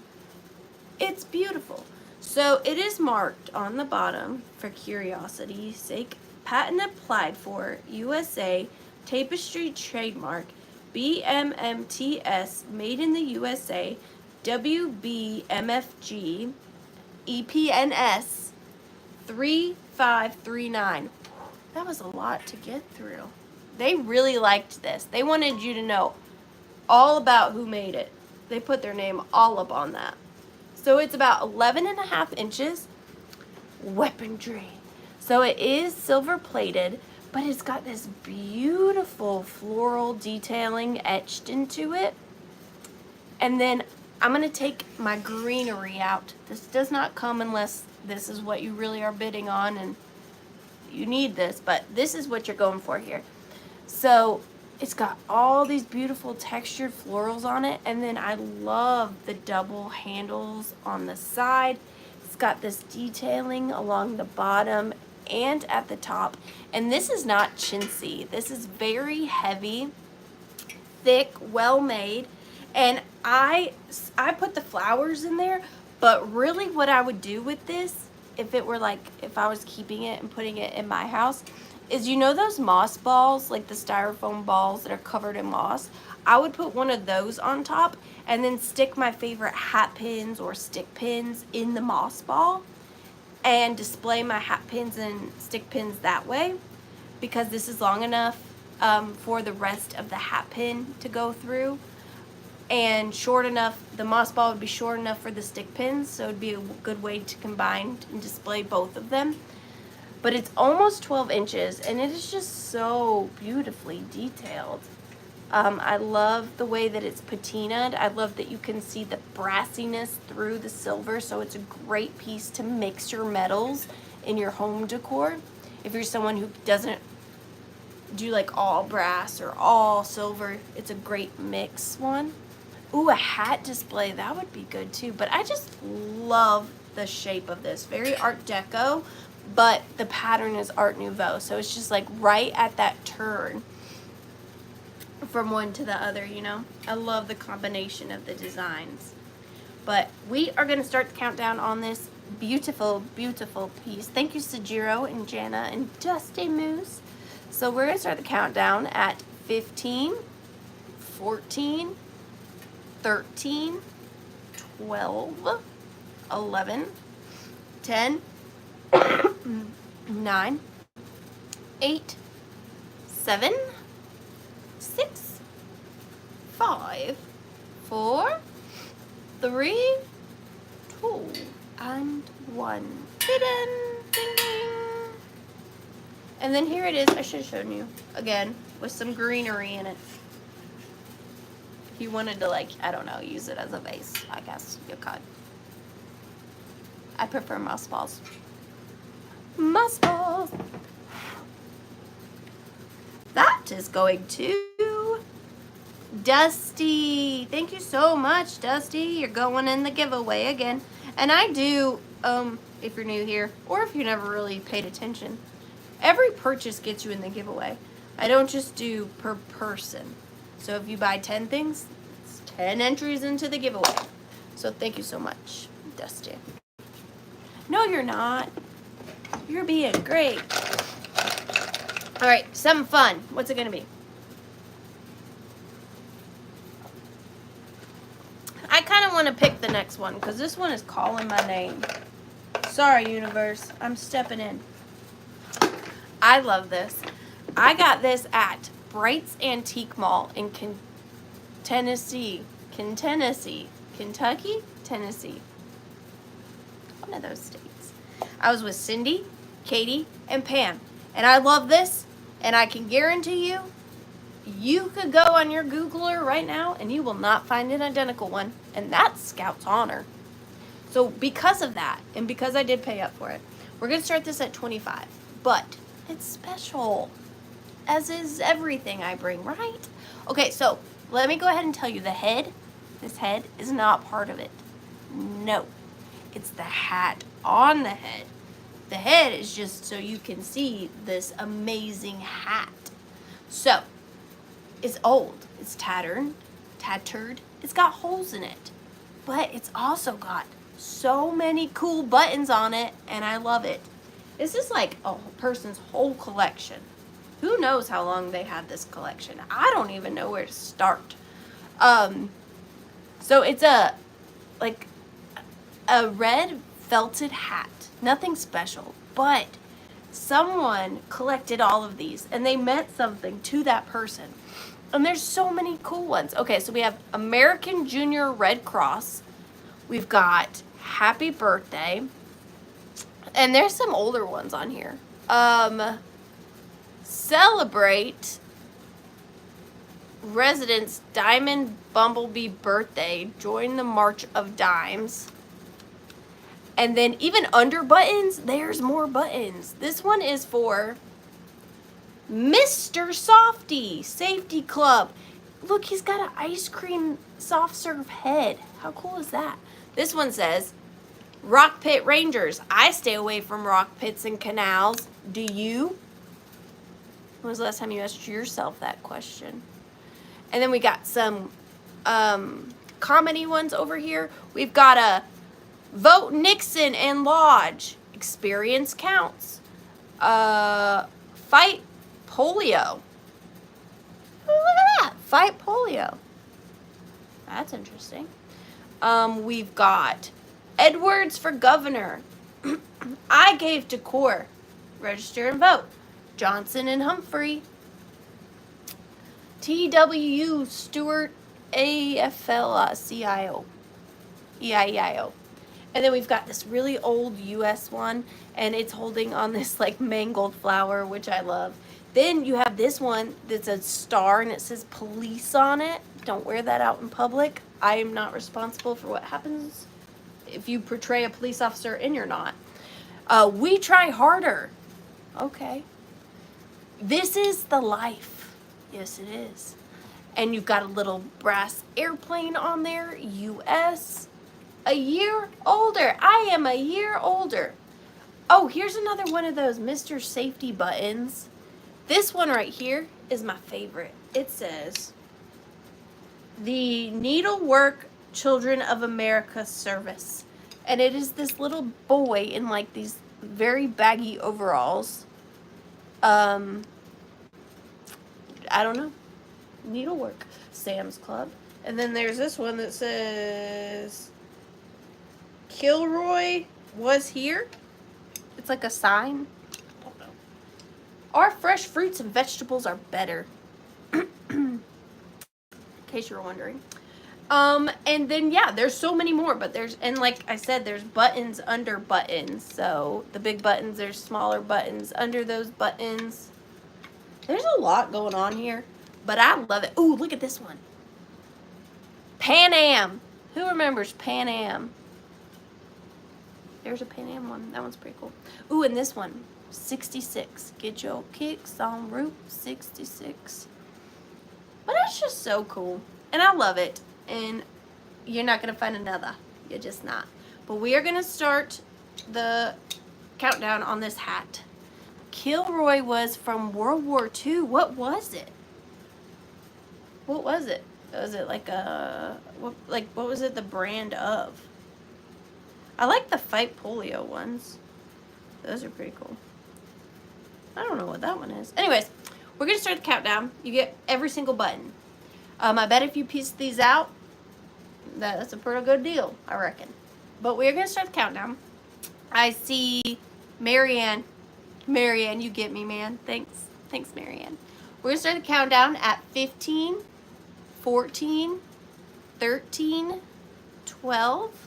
It's beautiful. So it is marked on the bottom for curiosity's sake. Patent applied for, USA, tapestry trademark, BMMTS, made in the USA, WBMFG, EPNS, 3539. That was a lot to get through. They really liked this. They wanted you to know all about who made it. They put their name all up on that. So it's about 11.5 inches. Weaponry. So it is silver plated, but it's got this beautiful floral detailing etched into it. And then I'm going to take my greenery out. This does not come unless this is what you really are bidding on and you need this, but this is what you're going for here. So it's got all these beautiful textured florals on it, and then I love the double handles on the side. It's got this detailing along the bottom and at the top, and this is not chintzy. This is very heavy, thick, well made, and I put the flowers in there, but really what I would do with this, if it were like, if I was keeping it and putting it in my house, is, you know those moss balls, like the styrofoam balls that are covered in moss? I would put one of those on top and then stick my favorite hat pins or stick pins in the moss ball and display my hat pins and stick pins that way, because this is long enough for the rest of the hat pin to go through, and short enough, the moss ball would be short enough for the stick pins, so it'd be a good way to combine and display both of them. But it's almost 12 inches, and it is just so beautifully detailed. I love the way that it's patinaed. I love that you can see the brassiness through the silver, so it's a great piece to mix your metals in your home decor. If you're someone who doesn't do like all brass or all silver, it's a great mix one. Ooh, a hat display, that would be good too. But I just love the shape of this. Very Art Deco, but the pattern is Art Nouveau. So it's just like right at that turn from one to the other, you know? I love the combination of the designs. But we are gonna start the countdown on this beautiful, beautiful piece. Thank you, Sajiro and Jana and Dusty Moose. So we're gonna start the countdown at 15, 14, 13, 12, 11, 10, 9, 8, 7, 6, 5, 4, 3, 2, and 1. Ding, ding, ding. And then here it is. I should have shown you again with some greenery in it. If you wanted to, like, I don't know, use it as a vase, I guess you could. I prefer mouse balls. Mouse balls. That is going to Dusty. Thank you so much, Dusty. You're going in the giveaway again. And I do, if you're new here, or if you never really paid attention, every purchase gets you in the giveaway. I don't just do per person. So if you buy 10 things, it's 10 entries into the giveaway. So thank you so much, Dusty. No, you're not. You're being great. All right, something fun. What's it gonna be? I kind of want to pick the next one because this one is calling my name. Sorry, universe. I'm stepping in. I love this. I got this at Bright's Antique Mall in Tennessee. Kentucky? Tennessee. One of those states. I was with Cindy, Katie, and Pam. And I love this. And I can guarantee you, you could go on your Googler right now and you will not find an identical one. And that's Scout's honor. So because of that, and because I did pay up for it, we're going to start this at $25. But it's special, as is everything I bring, right? Okay, so let me go ahead and tell you the head. This head is not part of it. No, it's the hat on the head. The head is just so you can see this amazing hat. So, it's old. It's tattered. It's got holes in it. But it's also got so many cool buttons on it, and I love it. This is like a person's whole collection. Who knows how long they had this collection? I don't even know where to start. So it's a red felted hat. Nothing special, but someone collected all of these and they meant something to that person. And there's so many cool ones. Okay, so we have American Junior Red Cross. We've got Happy Birthday. And there's some older ones on here. Celebrate Residents Diamond Bumblebee Birthday. Join the March of Dimes. And then even under buttons, there's more buttons. This one is for Mr. Softy Safety Club. Look, he's got an ice cream soft serve head. How cool is that? This one says, Rock Pit Rangers. I stay away from rock pits and canals. Do you? When was the last time you asked yourself that question? And then we got some comedy ones over here. We've got a Vote Nixon and Lodge. Experience counts. Fight polio. Oh, look at that. Fight polio. That's interesting. We've got Edwards for governor. I gave to Core. Register and vote. Johnson and Humphrey. TWU Stewart AFL CIO. EIEIO. And then we've got this really old US one, and it's holding on this like mangled flower, which I love. Then you have this one that's a star and it says police on it. Don't wear that out in public. I am not responsible for what happens if you portray a police officer and you're not. We try harder. Okay. This is the life. Yes, it is. And you've got a little brass airplane on there, US. A year older. I am a year older. Oh, here's another one of those Mr. Safety buttons. This one right here is my favorite. It says, the Needlework Children of America Service. And it is this little boy in like these very baggy overalls. I don't know. Needlework. Sam's Club. And then there's this one that says, Kilroy was here. It's like a sign. I don't know. Our fresh fruits and vegetables are better. In case you were wondering. And then yeah, there's so many more, but and like I said, there's buttons under buttons. So the big buttons, there's smaller buttons under those buttons. There's a lot going on here, but I love it. Ooh, look at this one. Pan Am. Who remembers Pan Am? There's a Pan Am one. That one's pretty cool. Ooh, and this one, 66. Get your kicks on Route 66. But it's just so cool. And I love it. And you're not going to find another. You're just not. But we are going to start the countdown on this hat. Kilroy was from World War II. What was it? What was it? Was it like a... what was it the brand of? I like the Fight Polio ones. Those are pretty cool. I don't know what that one is. Anyways, we're going to start the countdown. You get every single button. I bet if you piece these out, that's a pretty good deal, I reckon. But we're going to start the countdown. I see Marianne. Marianne, you get me, man. Thanks. Thanks, Marianne. We're going to start the countdown at 15, 14, 13, 12,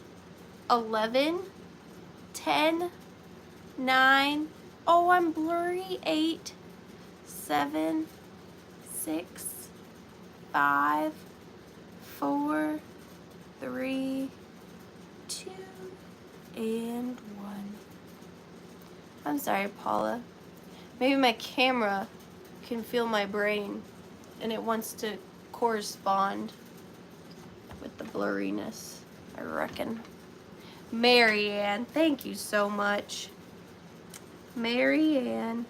11, 10, 9, oh, I'm blurry, 8, 7, 6, 5, 4, 3, 2, and 1. I'm sorry, Paula. Maybe my camera can feel my brain and it wants to correspond with the blurriness, I reckon. Marianne, thank you so much. Marianne.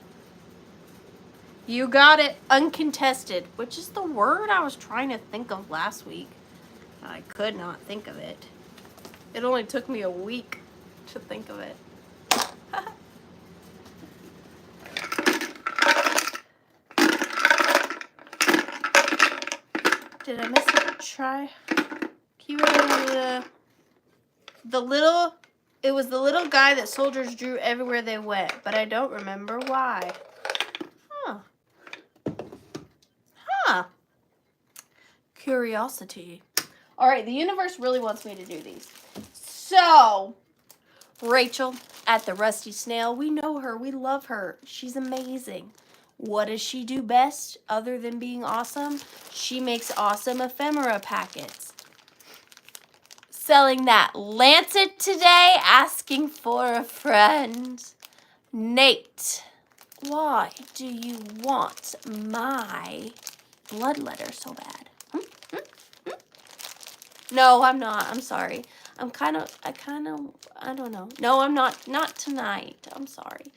You got it. Uncontested, which is the word I was trying to think of last week. I could not think of it. It only took me a week to think of it. Did I miss it? Try. It was the little guy that soldiers drew everywhere they went, but I don't remember why. Huh. Curiosity. All right, the universe really wants me to do these. So, Rachel at the Rusty Snail, we know her, we love her. She's amazing. What does she do best other than being awesome? She makes awesome ephemera packets. Selling that Lancet today, asking for a friend. Nate, why do you want my blood letter so bad? No, I'm not. I'm sorry. I don't know. No, I'm not. Not tonight. I'm sorry.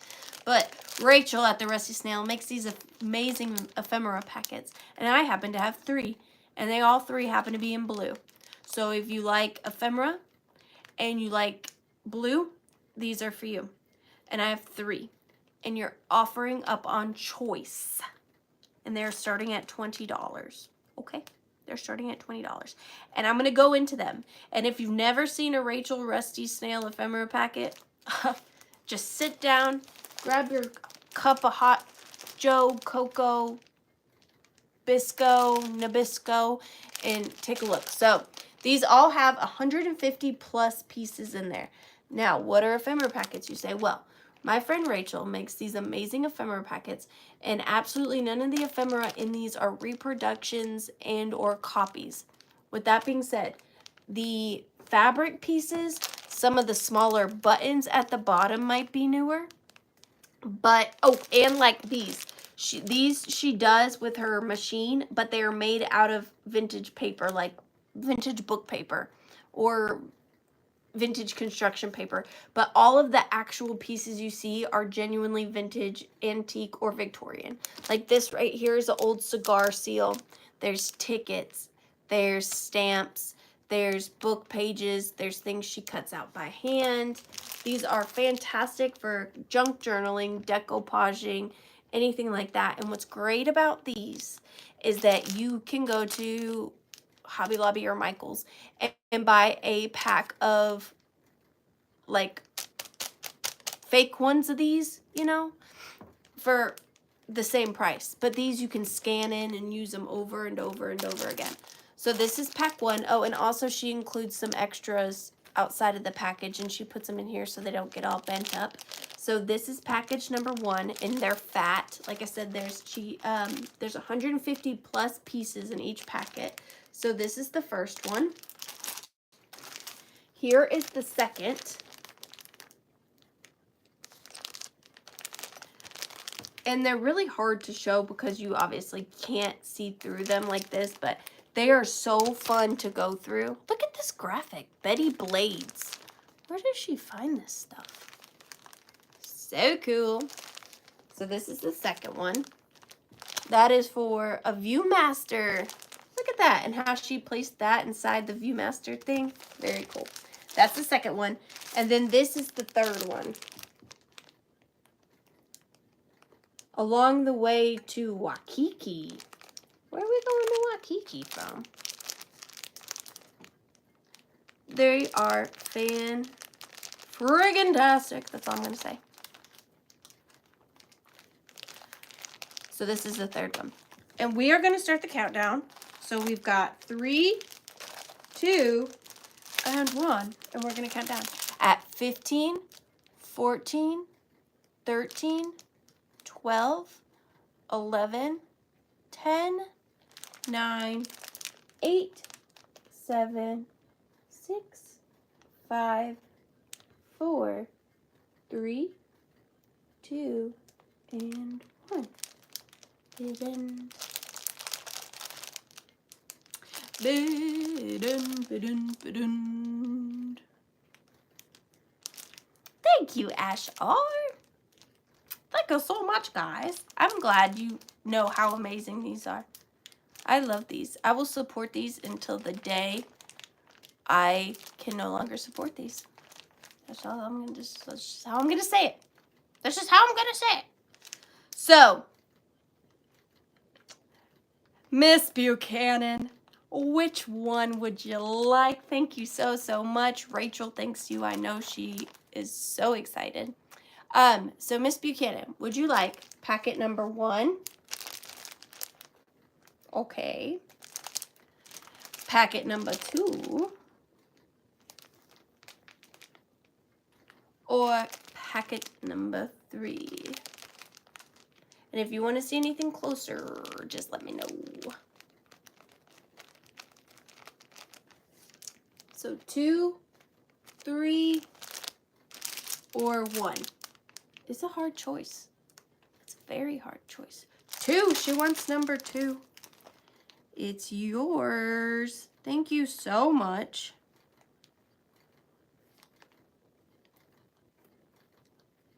But Rachel at the Rusty Snail makes these amazing ephemera packets. And I happen to have 3. And they all 3 happen to be in blue. So if you like ephemera and you like blue, these are for you. And I have 3. And you're offering up on choice. And they're starting at $20. Okay? They're starting at $20. And I'm going to go into them. And if you've never seen a Rachel Rusty Snail ephemera packet, just sit down, grab your cup of hot Joe, Cocoa, Bisco, Nabisco, and take a look. So These all have 150 plus pieces in there. Now, what are ephemera packets, you say? Well, my friend Rachel makes these amazing ephemera packets, and absolutely none of the ephemera in these are reproductions and or copies. With that being said, the fabric pieces, some of the smaller buttons at the bottom might be newer, but, oh, and like these. She does with her machine, but they are made out of vintage paper, like vintage book paper or vintage construction paper. But all of the actual pieces you see are genuinely vintage, antique, or Victorian. Like this right here is an old cigar seal. There's tickets, there's stamps, there's book pages, there's things she cuts out by hand. These are fantastic for junk journaling, decoupaging, anything like that. And what's great about these is that you can go to Hobby Lobby or Michael's and buy a pack of like fake ones of these, you know, for the same price. But these you can scan in and use them over and over and over again. So this is pack 1. Oh, and also she includes some extras outside of the package, and she puts them in here so they don't get all bent up. So this is package number 1, and they're fat. Like I said, there's 150 plus pieces in each packet. So this is the first one. Here is the second. And they're really hard to show because you obviously can't see through them like this, but they are so fun to go through. Look at this graphic, Betty Blades. Where does she find this stuff? So cool. So this is the second one. That is for a Viewmaster. Look at that, and how she placed that inside the Viewmaster thing. Very cool. That's the second one. And then this is the third one. Along the way to Waikiki. Where are we going to Waikiki from? They are fan-friggin-tastic. That's all I'm going to say. So this is the third one. And we are going to start the countdown. So we've got 3, 2, and 1. And we're going to count down. At 15, 14, 13, 12, 11, 10, 9, 8, 7, 6, 5, 4, 3, 2, and 1. Ba-dun. Ba-dun, ba-dun, ba-dun. Thank you, Ash R. Thank you so much, guys. I'm glad you know how amazing these are. I love these. I will support these until the day I can no longer support these. That's just how I'm gonna say it. That's just how I'm gonna say it. So, Miss Buchanan, which one would you like? Thank you so, so much. Rachel thanks you. I know she is so excited. So Miss Buchanan, would you like packet number 1? Okay. Packet number 2? Or packet number 3? And if you want to see anything closer, just let me know. So 2, 3, or 1? It's a hard choice. It's a very hard choice. 2, she wants number 2. It's yours. Thank you so much.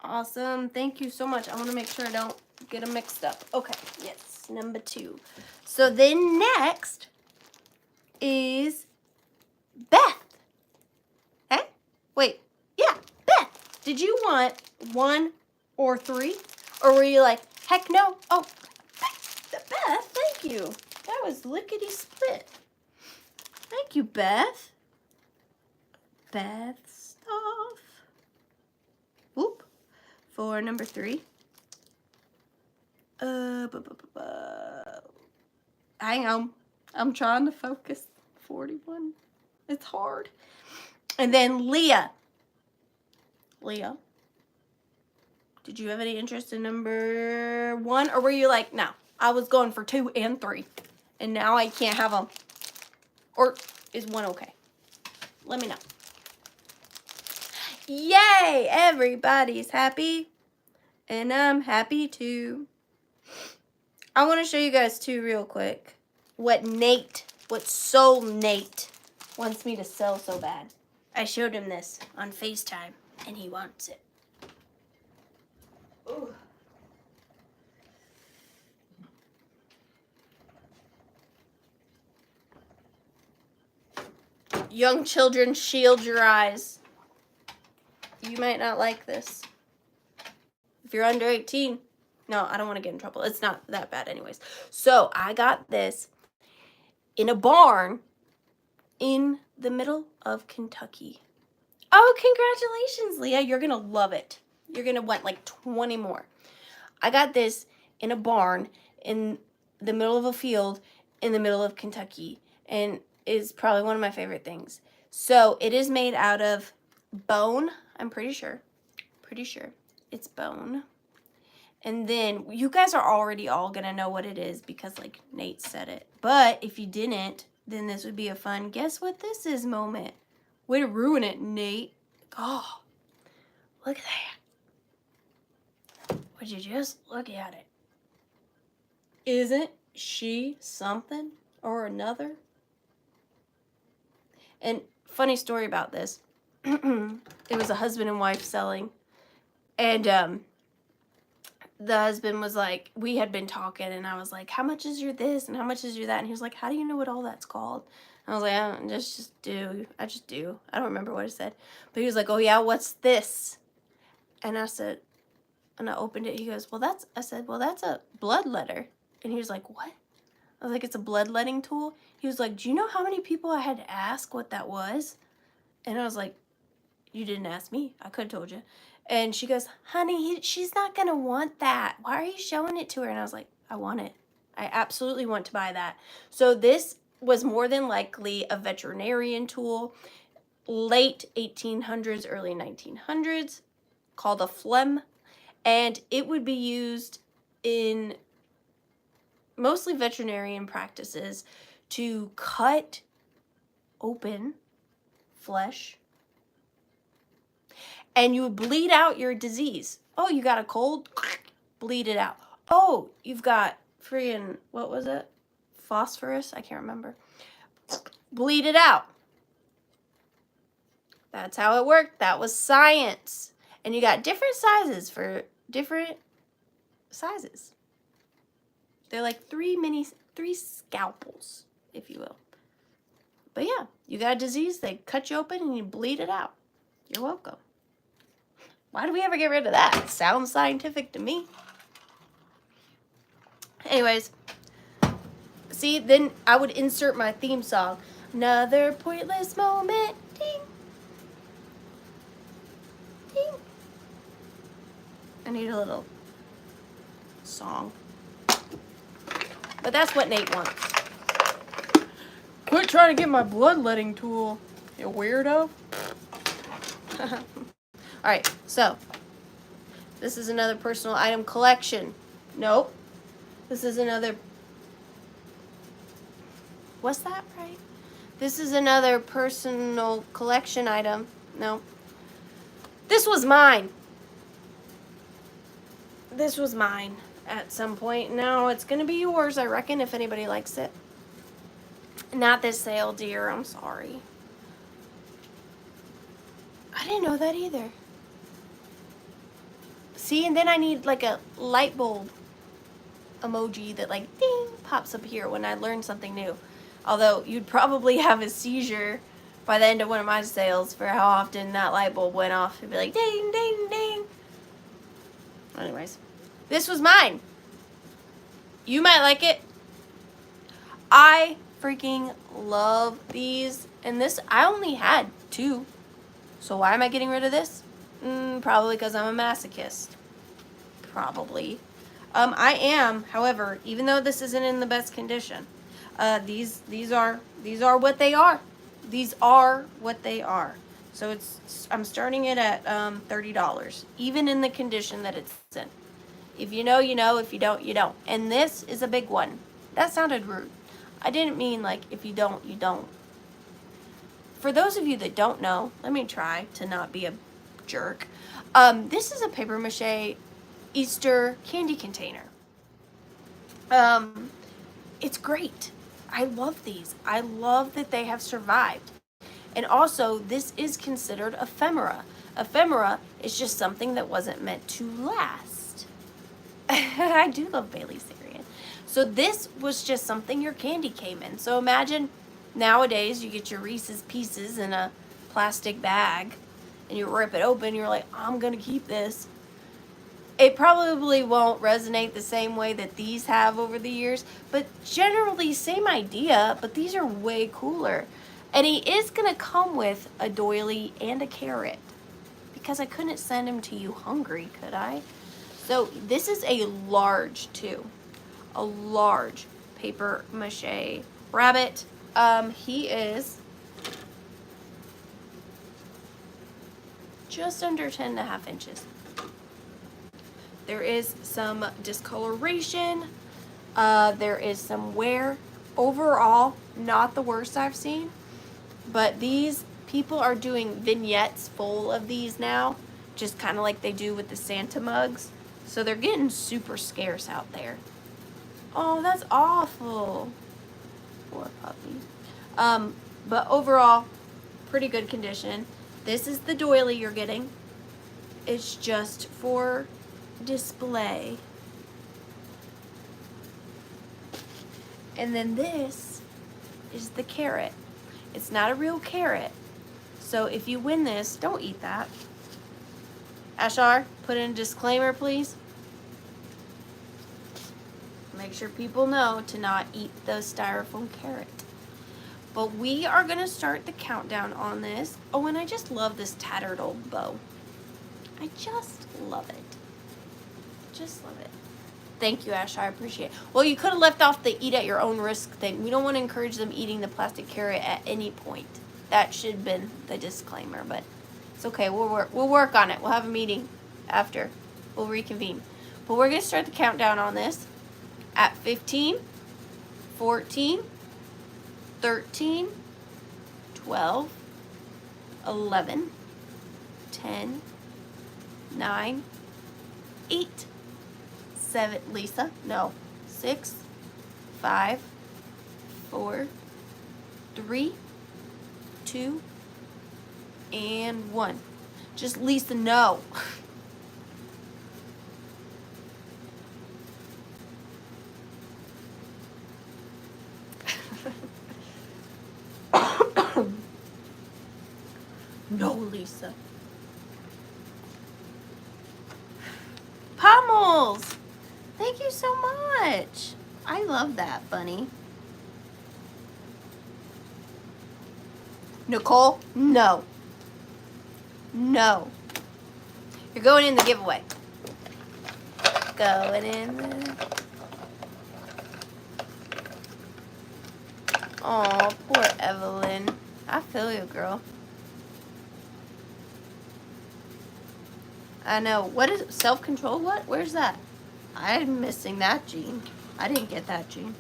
Awesome. Thank you so much. I want to make sure I don't get them mixed up. Okay. Yes. Number 2. So then next is Beth. Hey? Wait. Yeah. Beth. Did you want 1 or 3? Or were you like, heck no? Oh, Beth, thank you. That was lickety split. Thank you, Beth. Beth stuff. Whoop. For number 3. Hang on. I'm trying to focus. 41. It's hard. And then Leah, did you have any interest in number 1? Or were you like, no, I was going for 2 and 3. And now I can't have them. Or is 1 okay? Let me know. Yay! Everybody's happy. And I'm happy too. I want to show you guys too real quick what Soul Nate wants me to sell so bad. I showed him this on FaceTime and he wants it. Ooh. Young children, shield your eyes. You might not like this. If you're under 18, no, I don't want to get in trouble. It's not that bad anyways. So I got this in a barn in the middle of Kentucky. Oh, congratulations, Leah. You're going to love it. You're going to want like 20 more. I got this in a barn in the middle of a field in the middle of Kentucky. And it's probably one of my favorite things. So it is made out of bone. I'm pretty sure. It's bone. And then you guys are already all going to know what it is because like Nate said it. But if you didn't, then this would be a fun guess what this is moment. Way to ruin it, Nate. Oh, look at that. Would you just look at it? Isn't she something or another? And funny story about this. It was a husband and wife selling. And the husband was like, we had been talking and I was like, how much is your this and how much is your that? And he was like, how do you know what all that's called? And I was like, I just do. I don't remember what I said. But he was like, oh yeah, what's this? And I said, and I opened it. He goes, I said, that's a bloodletter. And he was like, what? I was like, it's a bloodletting tool. He was like, do you know how many people I had to ask what that was? And I was like, you didn't ask me. I could have told you. And she goes, honey, she's not going to want that. Why are you showing it to her? And I was like, I want it. I absolutely want to buy that. So this was more than likely a veterinarian tool, late 1800s, early 1900s, called a phlegm. And it would be used in mostly veterinarian practices to cut open flesh. And you would bleed out your disease. Oh, you got a cold? Bleed it out. Oh, you've got friggin', what was it? Phosphorus? I can't remember. Bleed it out. That's how it worked. That was science. And you got different sizes for different sizes. They're like three scalpels, if you will. But yeah, you got a disease, they cut you open and you bleed it out. You're welcome. Why do we ever get rid of that? It sounds scientific to me. Anyways, see, then I would insert my theme song. Another pointless moment. Ding. Ding. I need a little song. But that's what Nate wants. Quit trying to get my bloodletting tool, you weirdo. Alright, so this is another personal item collection. Nope. This is another... What's that, right? This is another personal collection item. No. This was mine. This was mine at some point. Now it's going to be yours, I reckon, if anybody likes it. Not this sale, dear. I'm sorry. I didn't know that either. See, and then I need like a light bulb emoji that like ding pops up here when I learn something new. Although you'd probably have a seizure by the end of one of my sales for how often that light bulb went off. It'd be like ding, ding, ding. Anyways, this was mine. You might like it. I freaking love these. And this, I only had 2. So why am I getting rid of this? Probably because I'm a masochist. Probably. I am, however, even though this isn't in the best condition, these are what they are. these are what they are. So I'm starting it at $30, even in the condition that it's in. If you know, you know. If you don't, you don't. And this is a big one. That sounded rude. I didn't mean like if you don't, you don't. For those of you that don't know, let me try to not be a jerk. This is a paper mache Easter candy container. It's great. I love these. I love that they have survived. And also, this is considered ephemera. Ephemera is just something that wasn't meant to last. I do love Bailey's cereal. So this was just something your candy came in. So imagine nowadays you get your Reese's Pieces in a plastic bag and you rip it open, you're like, I'm gonna keep this. It probably won't resonate the same way that these have over the years, but generally same idea, but these are way cooler. And he is gonna come with a doily and a carrot because I couldn't send him to you hungry, could I? So this is a large too, a large paper mache rabbit. He is just under 10.5 inches. There is some discoloration. There is some wear. Overall, not the worst I've seen. But these people are doing vignettes full of these now, just kind of like they do with the Santa mugs. So they're getting super scarce out there. Oh, that's awful. Poor puppy. But overall, pretty good condition. This is the doily you're getting. It's just for display. And then this is the carrot. It's not a real carrot. So if you win this, don't eat that. Ashar, put in a disclaimer, please. Make sure people know to not eat the styrofoam carrot. But we are going to start the countdown on this. Oh, and I just love this tattered old bow. I just love it. Just love it. Thank you, Ash. I appreciate it. Well, you could have left off the eat at your own risk thing. We don't want to encourage them eating the plastic carrot at any point. That should have been the disclaimer, but it's okay. We'll work on it. We'll have a meeting after. We'll reconvene. But we're going to start the countdown on this at 15, 14, 13, 12, 11, 10, 9, 8, 7, Lisa, no, 6, 5, 4, 3, 2, and 1. Just Lisa, no. No, Lisa. Pummels! Thank you so much. I love that, bunny. Nicole, no. No. You're going in the giveaway. Going in the... Aw, poor Evelyn. I feel you, girl. I know. What is self-control? What? Where's that? I'm missing that gene. I didn't get that gene.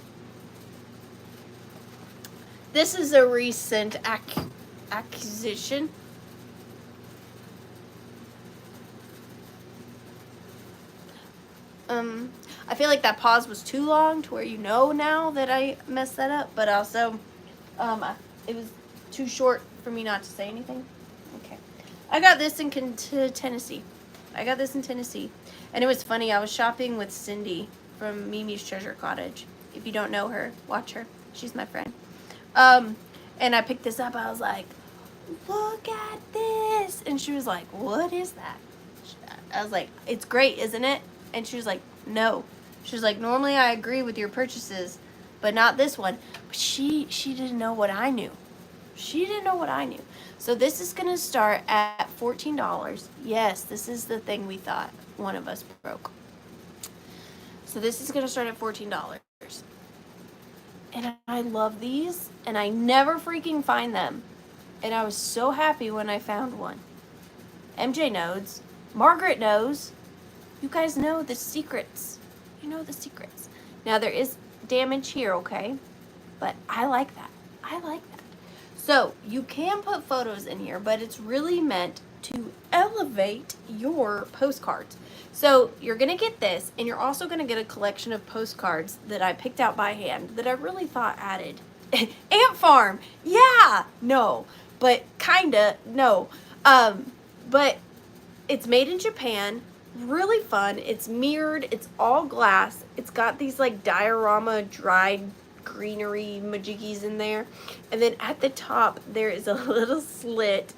This is a recent acquisition. I feel like that pause was too long to where you know now that I messed that up, but also it was too short for me not to say anything. Okay. I got this in Tennessee. I got this in Tennessee. And it was funny. I was shopping with Cindy from Mimi's Treasure Cottage. If you don't know her, watch her. She's my friend. And I picked this up. I was like, look at this. And she was like, what is that? I was like, it's great, isn't it? And she was like, no. She was like, normally I agree with your purchases, but not this one. But she didn't know what I knew. She didn't know what I knew. So this is going to start at $14. Yes, this is the thing we thought one of us broke. So this is going to start at $14. And I love these, and I never freaking find them. And I was so happy when I found one. MJ knows. Margaret knows. You guys know the secrets. You know the secrets. Now there is damage here, okay? But I like that. I like that. So you can put photos in here, but it's really meant to elevate your postcards. So you're gonna get this, and you're also gonna get a collection of postcards that I picked out by hand that I really thought added. Ant farm, yeah, no, but kinda, no. But it's made in Japan, really fun. It's mirrored, it's all glass. It's got these like diorama dried greenery majiggies in there. And then at the top, there is a little slit.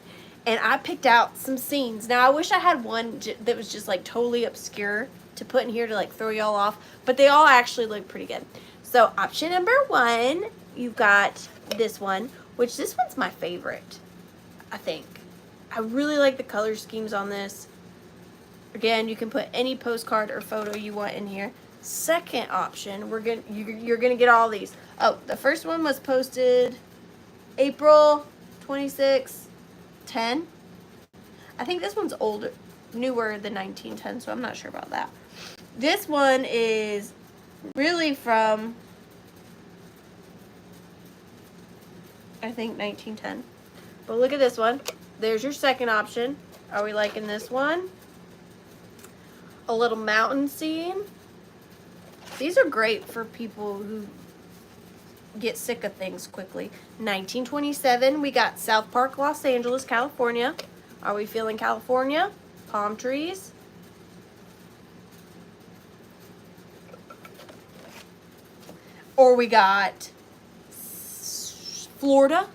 And I picked out some scenes. Now, I wish I had one that was just like totally obscure to put in here to like throw y'all off. But they all actually look pretty good. So option number 1, you've got this one, which this one's my favorite, I think. I really like the color schemes on this. Again, you can put any postcard or photo you want in here. Second option, you're gonna get all these. Oh, the first one was posted April 26, 10. I think this one's older, newer than 1910, so I'm not sure about that. This one is really from, I think, 1910. But look at this one. There's your second option. Are we liking this one? A little mountain scene. These are great for people who get sick of things quickly. 1927, we got South Park, Los Angeles, California. Are we feeling California? Palm trees. Or we got Florida.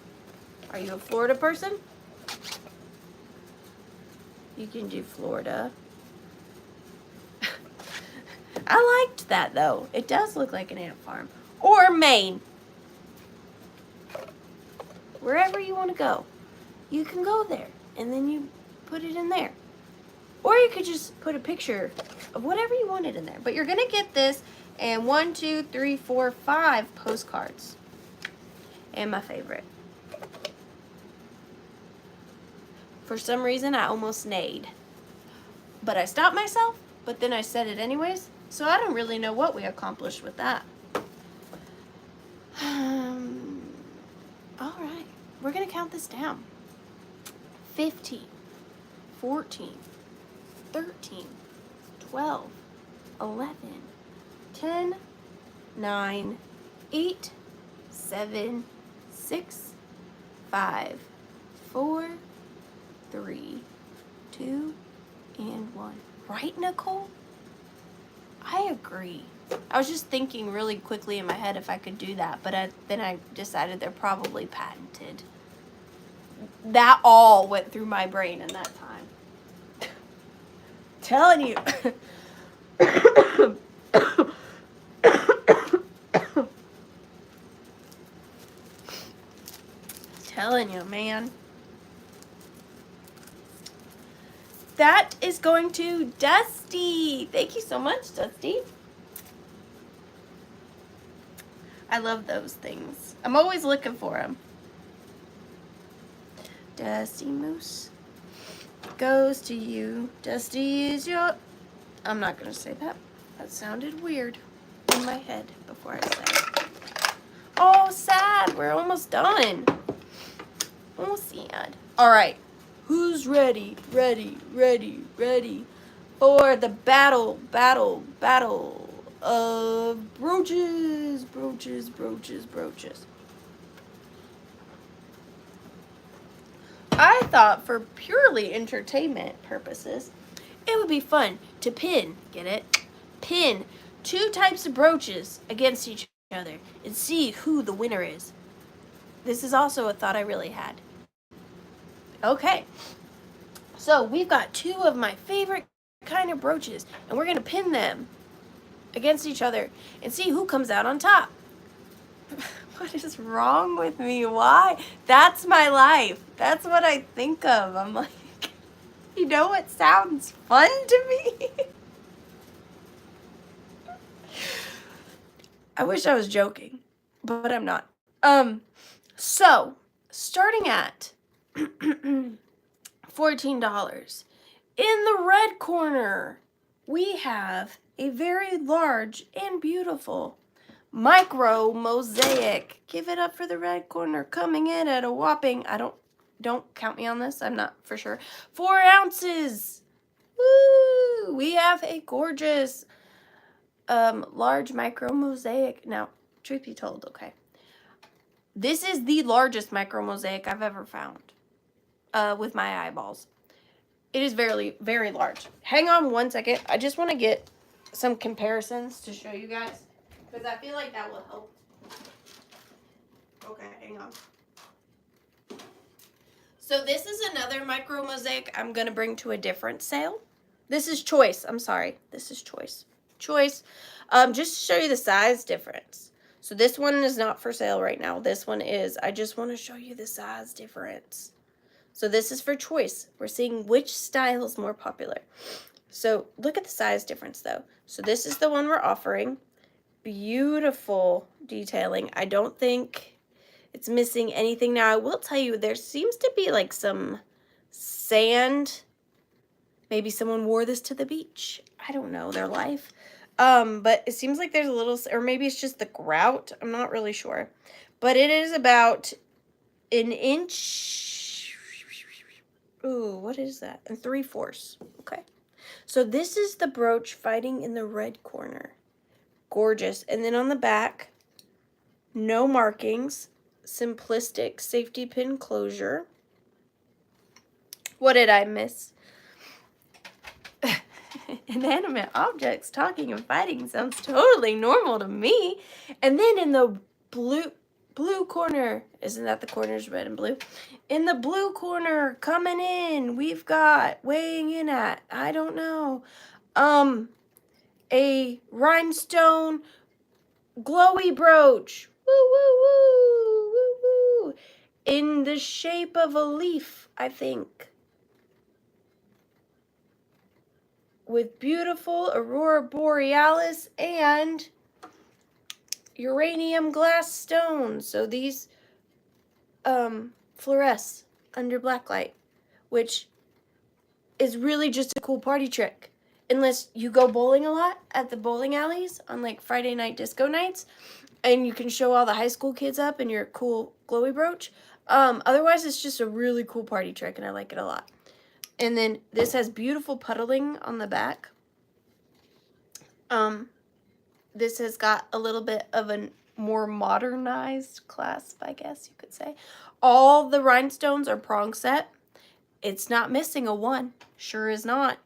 Are you a Florida person? You can do Florida. I liked that though. It does look like an ant farm. Or Maine. Wherever you want to go, you can go there and then you put it in there. Or you could just put a picture of whatever you wanted in there. But you're gonna get this and 1, 2, 3, 4, 5 postcards. And my favorite. For some reason, I almost neighed. But I stopped myself, but then I said it anyways. So I don't really know what we accomplished with that. All right, we're gonna count this down. 15, 14, 13, 12, 11, 10, 9, 8, 7, 6, 5, 4, 3, 2, and 1. Right, Nicole? I agree. I was just thinking really quickly in my head if I could do that, but then I decided they're probably patented. That all went through my brain in that time. Telling you. Telling you, man. That is going to Dusty. Thank you so much, Dusty. I love those things. I'm always looking for them. Dusty Moose goes to you. Dusty is your... I'm not going to say that. That sounded weird in my head before I said it. Oh, sad. We're almost done. Almost sad. All right. Who's ready for the battle of brooches? I thought for purely entertainment purposes, it would be fun to pin, get it? Pin 2 types of brooches against each other and see who the winner is. This is also a thought I really had. Okay, so we've got 2 of my favorite kind of brooches, and we're going to pin them against each other and see who comes out on top. What is wrong with me? Why? That's my life. That's what I think of. I'm like, you know what sounds fun to me? I wish I was joking, but I'm not. So, starting at $14. In the red corner, we have a very large and beautiful micro mosaic. Give it up for the red corner, coming in at a whopping, don't count me on this, I'm not for sure, 4 ounces. Woo! We have a gorgeous large micro mosaic. Now, truth be told, okay, this is the largest micro mosaic I've ever found with my eyeballs. It is very, very large. Hang on one second. I just want to get some comparisons to show you guys, because I feel like that will help. Okay, hang on. So this is another micro mosaic I'm going to bring to a different sale. This is Choice. I'm sorry. This is Choice. Choice. Just to show you the size difference. So this one is not for sale right now. This one is. I just want to show you the size difference. So this is for Choice. We're seeing which style is more popular. So look at the size difference though. So this is the one we're offering. Beautiful detailing. I don't think it's missing anything. Now I will tell you, there seems to be like some sand. Maybe someone wore this to the beach. I don't know their life. But it seems like there's a little, or maybe it's just the grout. I'm not really sure. But it is about an inch. Ooh, what is that? And 3/4. Okay. So this is the brooch fighting in the red corner. Gorgeous. And then on the back, no markings. Simplistic safety pin closure. What did I miss? Inanimate objects talking and fighting sounds totally normal to me. And then in the blue corner, isn't that the corners red and blue? In the blue corner, coming in, we've got, weighing in at, I don't know, a rhinestone glowy brooch. Woo, woo, woo, woo, woo. In the shape of a leaf, I think. With beautiful aurora borealis and uranium glass stones. So these fluoresce under black light, which is really just a cool party trick. Unless you go bowling a lot at the bowling alleys on like Friday night disco nights, and you can show all the high school kids up in your cool glowy brooch. Otherwise, it's just a really cool party trick, and I like it a lot. And then this has beautiful puddling on the back. This has got a little bit of a more modernized clasp, I guess you could say. All the rhinestones are prong set. It's not missing a 1. Sure is not.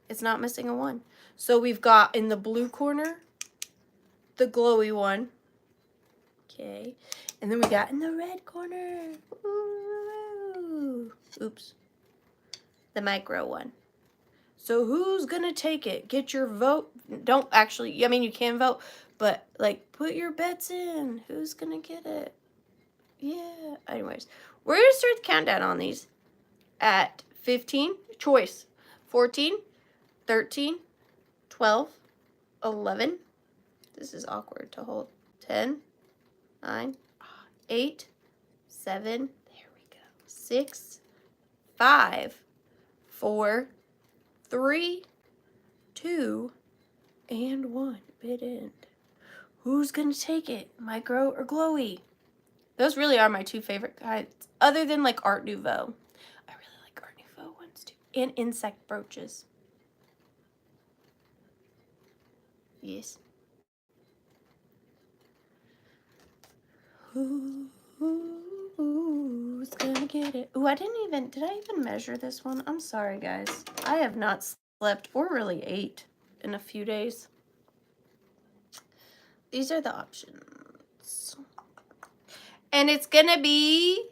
It's not missing a 1. So we've got in the blue corner, the glowy one. Okay. And then we got in the red corner. Ooh. Oops. The micro one. So who's gonna take it? Get your vote. Don't actually, I mean, you can vote, but like, put your bets in. Who's gonna get it? Yeah. Anyways, we're gonna start the countdown on these at 15. Choice. 14, 13, 12, 11. This is awkward to hold. 10, 9, 8, 7. There we go. 6, 5, 4, 3, 2, and 1. Bid end. Who's gonna take it? Micro or glowy? Those really are my 2 favorite kinds, other than like Art Nouveau. I really like Art Nouveau ones too. And insect brooches. Yes. Who's gonna get it? Ooh, did I even measure this one? I'm sorry, guys. I have not slept or really ate in a few days. These are the options. And it's gonna be,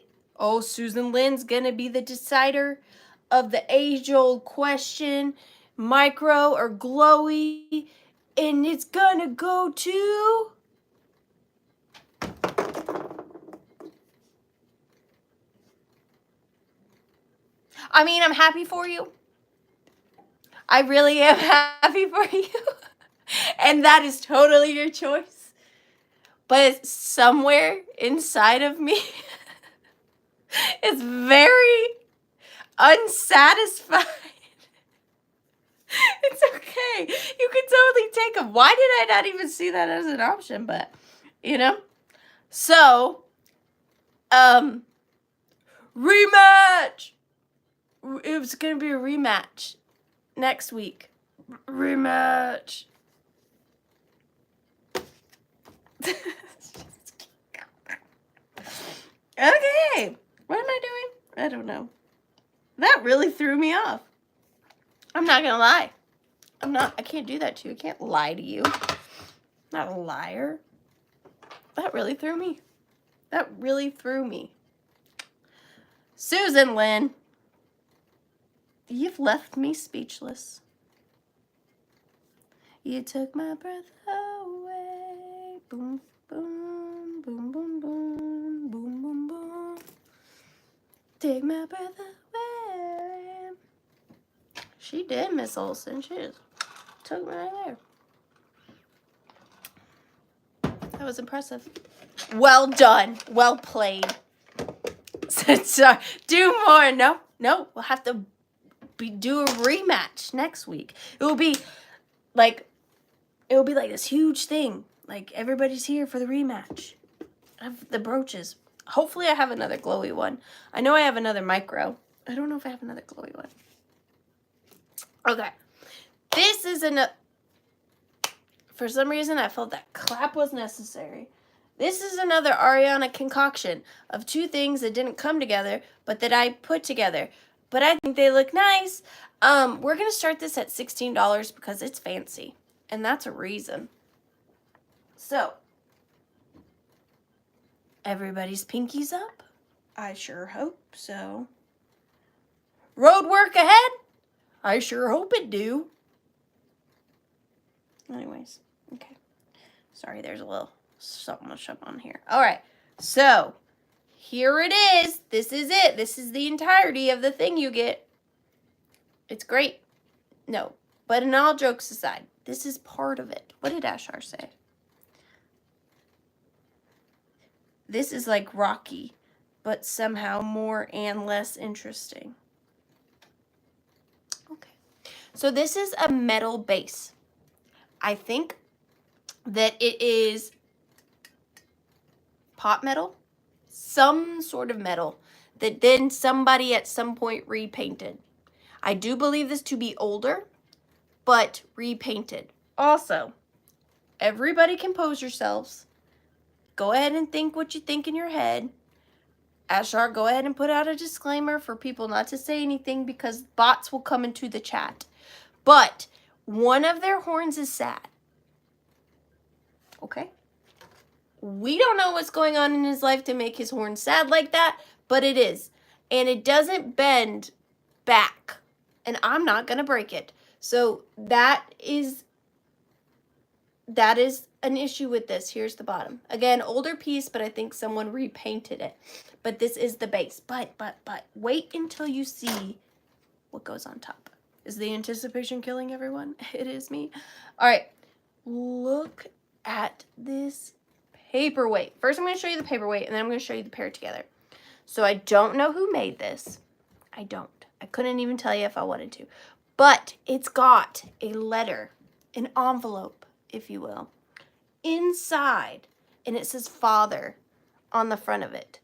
Susan Lynn's gonna be the decider of the age-old question, micro or glowy, and it's gonna go to... I mean, I'm happy for you. I really am happy for you. And that is totally your choice. But somewhere inside of me, is very unsatisfied. It's okay. You can totally take them. Why did I not even see that as an option? But, you know. So, rematch. It was going to be a rematch next week. Rematch. Okay. What am I doing? I don't know. That really threw me off. I'm not gonna lie. I can't do that to you. I can't lie to you. I'm not a liar. That really threw me. That really threw me. Susan Lynn, you've left me speechless. You took my breath away. Boom, boom, boom, boom, boom, boom, boom, boom. Take my breath away. She did, Miss Olsen. She just took me right there. That was impressive. Well done. Well played. Sorry. Do more. No. We'll have to do a rematch next week. It will be like this huge thing. Like everybody's here for the rematch of the brooches. Hopefully I have another glowy one. I know I have another micro. I don't know if I have another glowy one. Okay. This is for some reason I felt that clap was necessary. This is another Ariana concoction of two things that didn't come together, but that I put together. But I think they look nice. We're going to start this at $16 because it's fancy. And that's a reason. So, everybody's pinkies up? I sure hope so. Road work ahead? I sure hope it do. Anyways, okay. Sorry, there's a little something on here. All right, so here it is. This is it. This is the entirety of the thing you get. It's great. No, but in all jokes aside, this is part of it. What did Ashar say? This is like Rocky, but somehow more and less interesting. Okay, so this is a metal base. I think that it is pot metal, some sort of metal that then somebody at some point repainted. I do believe this to be older, but repainted. Also, everybody compose yourselves. Go ahead and think what you think in your head. Ashar, go ahead and put out a disclaimer for people not to say anything because bots will come into the chat. But one of their horns is sad. Okay? We don't know what's going on in his life to make his horn sad like that, but it is. And it doesn't bend back. And I'm not going to break it. So that is an issue with this. Here's the bottom. Again, older piece, but I think someone repainted it. But this is the base. But wait until you see what goes on top. Is the anticipation killing everyone? It is me. All right. Look at this paperweight. First, I'm going to show you the paperweight, and then I'm going to show you the pair together. So I don't know who made this. I don't. I couldn't even tell you if I wanted to. But it's got a letter, an envelope, if you will, inside. And it says Father on the front of it.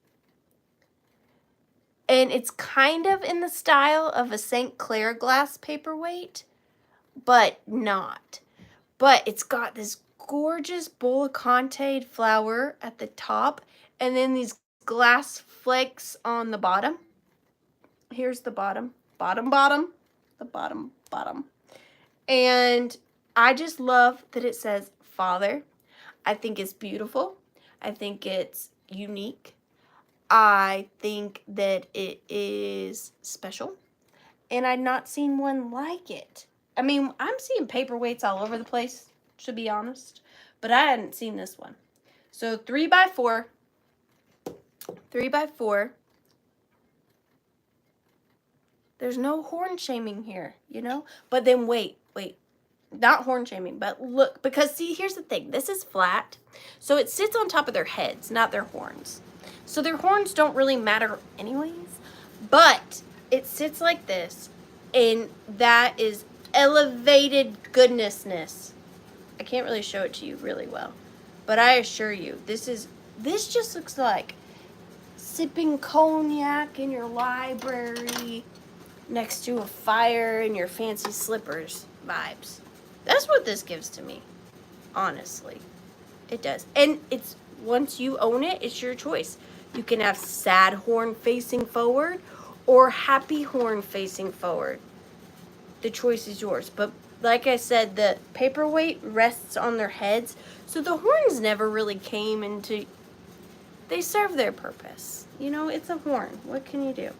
And it's kind of in the style of a St. Clair glass paperweight, but not. But it's got this gorgeous bowl of Conte flower at the top, and then these glass flakes on the bottom. Here's the bottom. The bottom. And I just love that it says Father. I think it's beautiful. I think it's unique. I think that it is special. And I've not seen one like it. I mean, I'm seeing paperweights all over the place, to be honest. But I hadn't seen this one. So 3x4. 3x4. There's no horn shaming here, you know? But then wait. Not horn shaming, but look. Because see, here's the thing. This is flat. So it sits on top of their heads, not their horns. So their horns don't really matter anyways. But it sits like this, and that is elevated goodnessness. I can't really show it to you really well, but I assure you, this just looks like sipping cognac in your library next to a fire in your fancy slippers vibes. That's what this gives to me, honestly. It does. And it's, once you own it, it's your choice. You can have sad horn facing forward or happy horn facing forward. The choice is yours. But like I said, the paperweight rests on their heads, so the horns never really came into, they serve their purpose. You know, it's a horn. What can you do?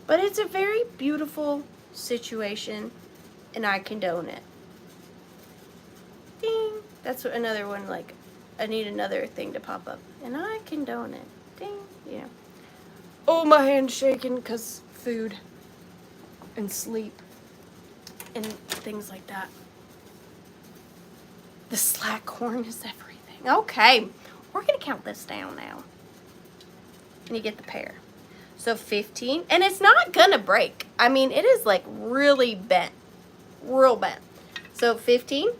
But it's a very beautiful situation, and I condone it. Ding. That's what another one, like, I need another thing to pop up, and I condone it. Ding. Yeah. Oh, my hand's shaking because food and sleep and things like that. The slack horn is everything. Okay, we're gonna count this down now, and you get the pair. So 15, and it's not gonna break. I mean, it is like really bent, real bent. So 15,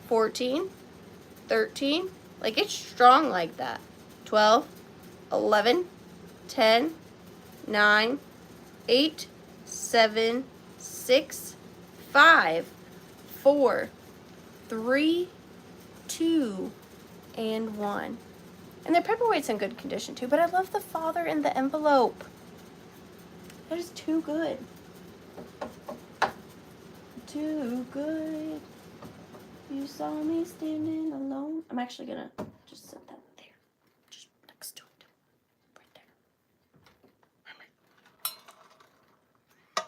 14, 13, like it's strong like that. 12, 11, 10, 9, 8, 7, 6, 5, 4, 3, 2, and 1. And their paperweight's in good condition too, but I love the father in the envelope. That is too good. Too good. You saw me standing alone. I'm actually gonna just set that there. Just next to it. Right there.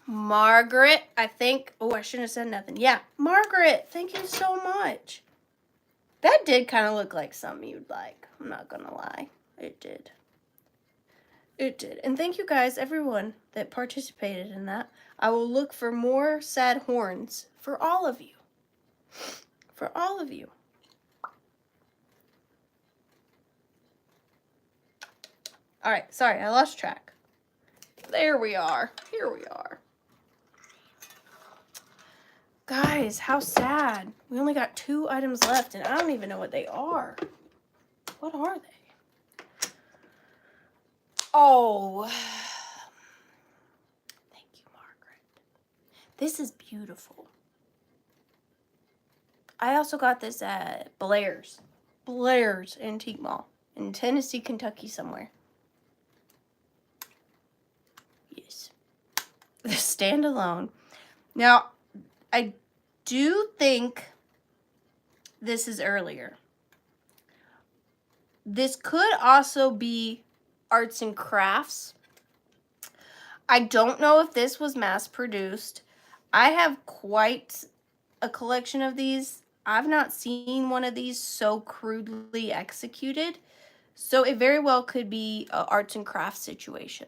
Margaret, I think. Oh, I shouldn't have said nothing. Yeah, Margaret, thank you so much. That did kind of look like something you'd like. I'm not gonna lie. It did. It did. And thank you guys, everyone that participated in that. I will look for more sad horns for all of you. For all of you. All right, sorry, I lost track. There we are. Here we are. Guys, how sad. We only got 2 items left, and I don't even know what they are. What are they? Oh. Thank you, Margaret. This is beautiful. I also got this at Blair's Antique Mall in Tennessee, Kentucky somewhere. Yes. The standalone. Now, I do think this is earlier. This could also be arts and crafts. I don't know if this was mass produced. I have quite a collection of these. I've not seen one of these so crudely executed. So it very well could be an arts and crafts situation.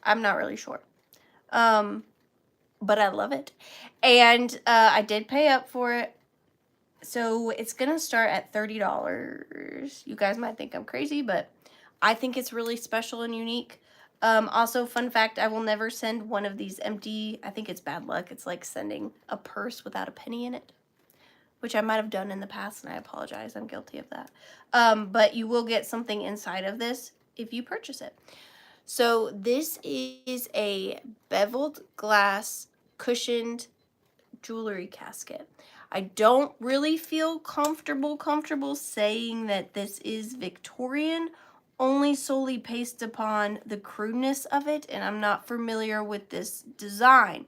I'm not really sure. But I love it. And I did pay up for it. So it's going to start at $30. You guys might think I'm crazy, but I think it's really special and unique. Also, fun fact, I will never send one of these empty. I think it's bad luck. It's like sending a purse without a penny in it, which I might have done in the past, and I apologize. I'm guilty of that. But you will get something inside of this if you purchase it. So this is a beveled glass cushioned jewelry casket. I don't really feel comfortable saying that this is Victorian, only solely based upon the crudeness of it, and I'm not familiar with this design.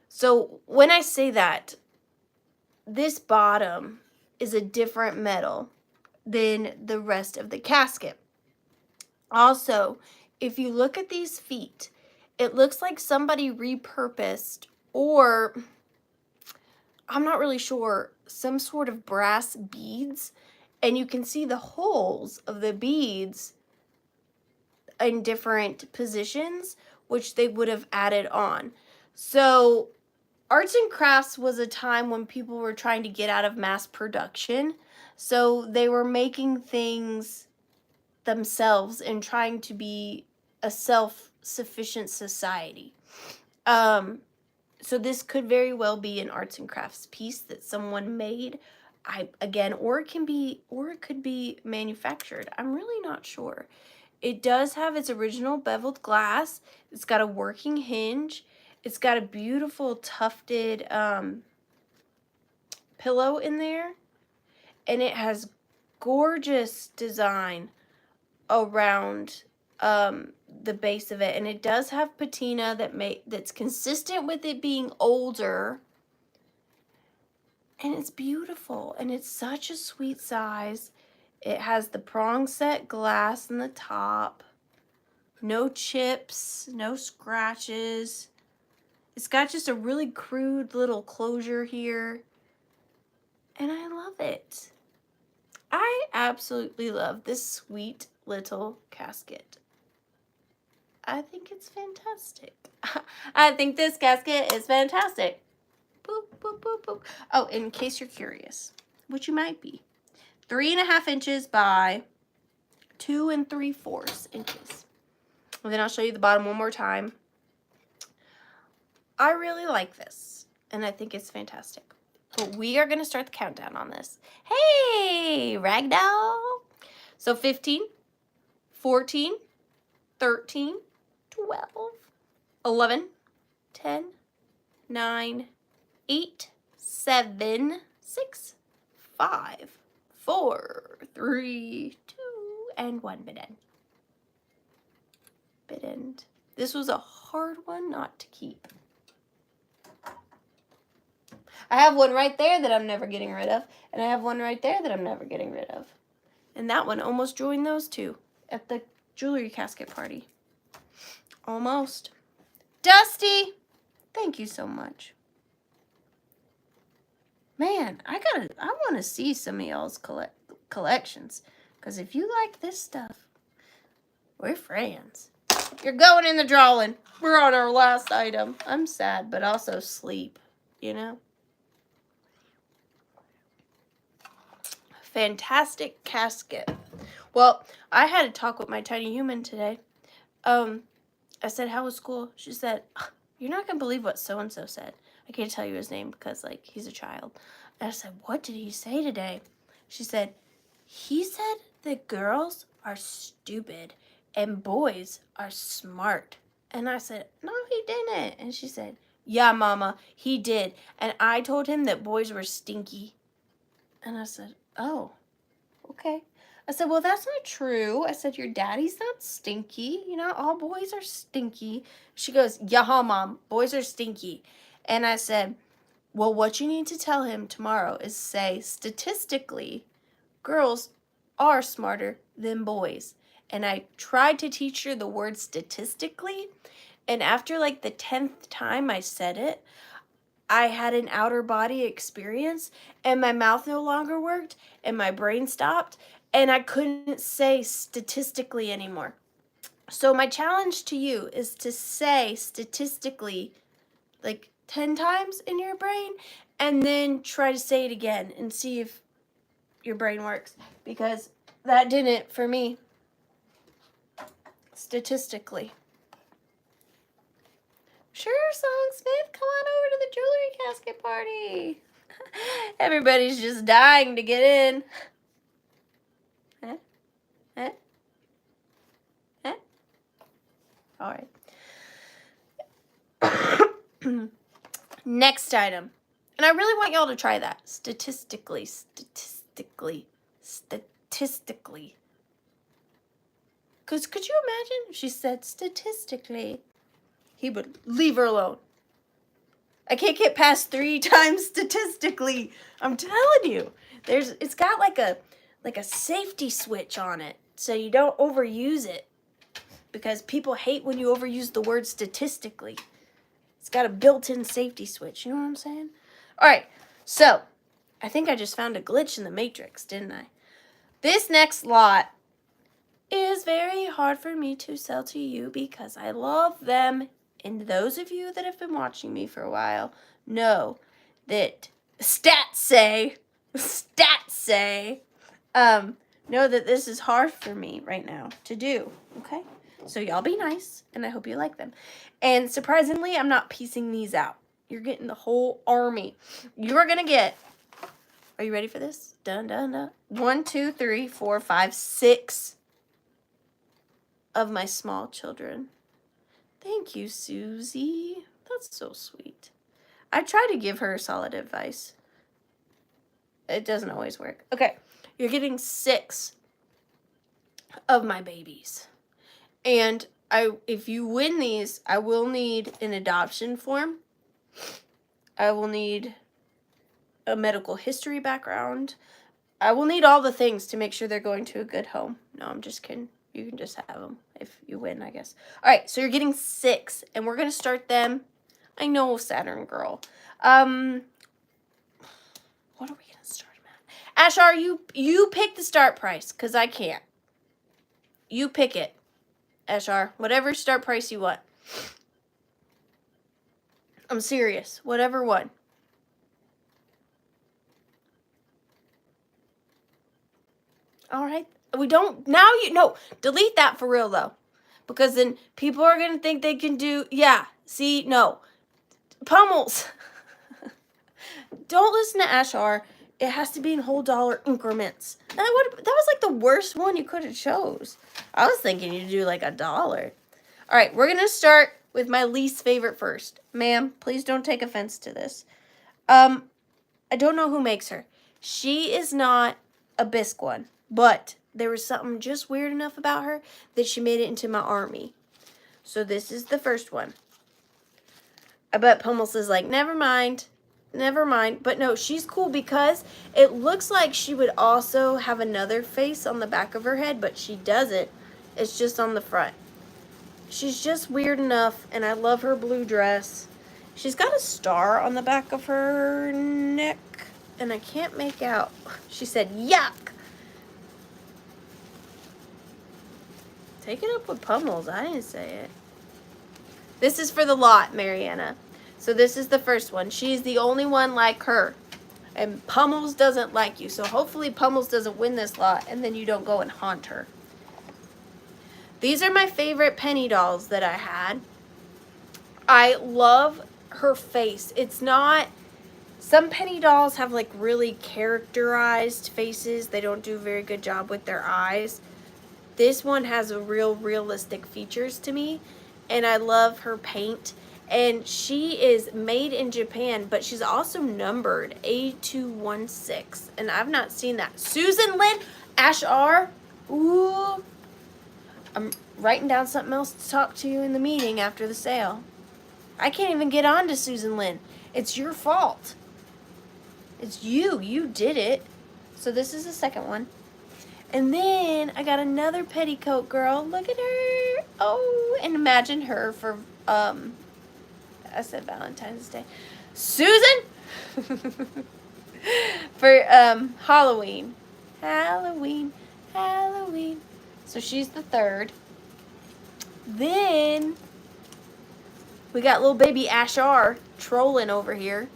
So when I say that, this bottom is a different metal than the rest of the casket. Also, if you look at these feet, it looks like somebody repurposed, or I'm not really sure, some sort of brass beads, and you can see the holes of the beads in different positions, which they would have added on. So arts and crafts was a time when people were trying to get out of mass production. So they were making things themselves and trying to be a self-sufficient society. So this could very well be an arts and crafts piece that someone made. Or it could be manufactured. I'm really not sure. It does have its original beveled glass. It's got a working hinge. It's got a beautiful tufted pillow in there. And it has gorgeous design around the base of it. And it does have patina that's consistent with it being older. And it's beautiful. And it's such a sweet size. It has the prong set glass in the top. No chips, no scratches. It's got just a really crude little closure here. And I love it. I absolutely love this sweet little casket. I think it's fantastic. I think this casket is fantastic. Boop, boop, boop, boop. Oh, in case you're curious, which you might be, 3.5 inches by 2 3/4 inches. And then I'll show you the bottom one more time. I really like this, and I think it's fantastic. But we are going to start the countdown on this. Hey, ragdoll. So 15, 14, 13, 12, 11, 10, 9, 8, 7, 6, 5, 4, 3, 2, and 1 bit end. Bit end. This was a hard one not to keep. I have one right there that I'm never getting rid of, and I have one right there that I'm never getting rid of. And that one almost joined those two at the jewelry casket party. Almost. Dusty, thank you so much. Man, I want to see some of y'all's collections, because if you like this stuff, we're friends. You're going in the drawing. We're on our last item. I'm sad, but also sleep, you know? Fantastic casket. Well, I had a talk with my tiny human today. I said, how was school? She said, you're not going to believe what so-and-so said. I can't tell you his name because, like, he's a child. And I said, what did he say today? She said, he said that girls are stupid and boys are smart. And I said, no, he didn't. And she said, yeah, Mama, he did. And I told him that boys were stinky. And I said, oh, okay. I said, well, that's not true. I said, your daddy's not stinky. You know, all boys are stinky. She goes, yeah, Mom, boys are stinky. And I said, well, what you need to tell him tomorrow is say, statistically, girls are smarter than boys. And I tried to teach her the word statistically. And after like the 10th time I said it, I had an outer body experience and my mouth no longer worked and my brain stopped and I couldn't say statistically anymore. So my challenge to you is to say statistically like 10 times in your brain and then try to say it again and see if your brain works, because that didn't for me statistically. Sure, Song Smith, come on over to the jewelry casket party. Everybody's just dying to get in. Huh? Huh? Huh? All right. Next item. And I really want y'all to try that. Statistically. Because could you imagine if she said statistically? He would leave her alone. I can't get past 3 times statistically. I'm telling you. It's got like a safety switch on it so you don't overuse it. Because people hate when you overuse the word statistically. It's got a built-in safety switch. You know what I'm saying? All right. So, I think I just found a glitch in the matrix, didn't I? This next lot is very hard for me to sell to you because I love them And those of you that have been watching me for a while know that stats say, know that this is hard for me right now to do, okay? So y'all be nice, and I hope you like them. And surprisingly, I'm not piecing these out. You're getting the whole army. You're going to get, are you ready for this? Dun, dun, dun. 1, 2, 3, 4, 5, 6 of my small children. Thank you, Susie. That's so sweet. I try to give her solid advice. It doesn't always work. Okay, you're getting 6 of my babies. And if you win these, I will need an adoption form. I will need a medical history background. I will need all the things to make sure they're going to a good home. No, I'm just kidding. You can just have them if you win, I guess. All right, so you're getting 6, and we're going to start them. I know, Saturn girl. What are we going to start them at? Ashar, you pick the start price, because I can't. You pick it, Ashar. Whatever start price you want. I'm serious. Whatever one. All right. We don't, now you, no, delete that for real, though. Because then people are going to think they can do, yeah, see, no. Pummels. Don't listen to Ashar. It has to be in whole dollar increments. That was like the worst one you could have chose. I was thinking you'd do like $1. All right, we're going to start with my least favorite first. Ma'am, please don't take offense to this. I don't know who makes her. She is not a bisque one, but there was something just weird enough about her that she made it into my army. So this is the first one. I bet Pummels is like, never mind. But no, she's cool because it looks like she would also have another face on the back of her head, but she doesn't. It's just on the front. She's just weird enough, and I love her blue dress. She's got a star on the back of her neck, and I can't make out. She said, yuck. Take it up with Pummels. I didn't say it. This is for the lot, Mariana. So this is the first one. She's the only one like her. And Pummels doesn't like you. So hopefully Pummels doesn't win this lot, and then you don't go and haunt her. These are my favorite penny dolls that I had. I love her face. It's not, some penny dolls have like really characterized faces. They don't do a very good job with their eyes. This one has a real realistic features to me, and I love her paint. And she is made in Japan, but she's also numbered A216, and I've not seen that. Susan Lynn, Ashar, ooh. I'm writing down something else to talk to you in the meeting after the sale. I can't even get on to Susan Lynn. It's your fault. It's you. You did it. So this is the second one. And then I got another petticoat girl. Look at her. Oh, and imagine her for, I said Valentine's Day. Susan! For Halloween. Halloween. So she's the third. Then we got little baby Ashar trolling over here.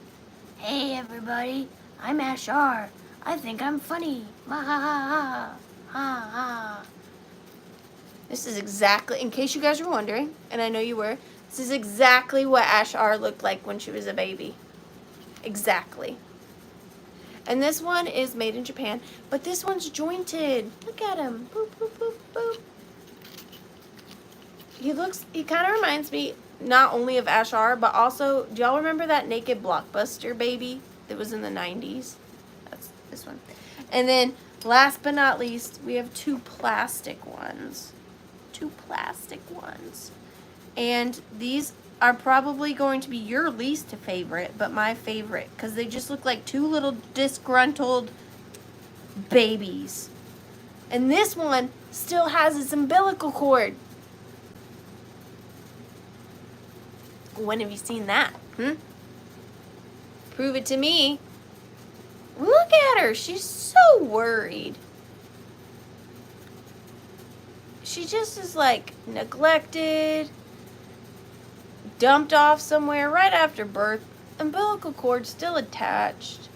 Hey everybody, I'm Ashar. I think I'm funny. Ha ha ha ha ha. This is exactly, in case you guys were wondering, and I know you were, this is exactly what Ashar looked like when she was a baby. Exactly. And this one is made in Japan, but this one's jointed. Look at him. Boop, boop, boop, boop. He kind of reminds me not only of Ashar, but also, do y'all remember that Naked Blockbuster baby that was in the 90s? That's this one. And then, last but not least, we have 2 plastic ones. 2 plastic ones. And these are probably going to be your least favorite, but my favorite, because they just look like 2 little disgruntled babies. And this one still has its umbilical cord. When have you seen that? Prove it to me. Look at her. She's so worried. She just is like neglected, dumped off somewhere right after birth. Umbilical cord still attached.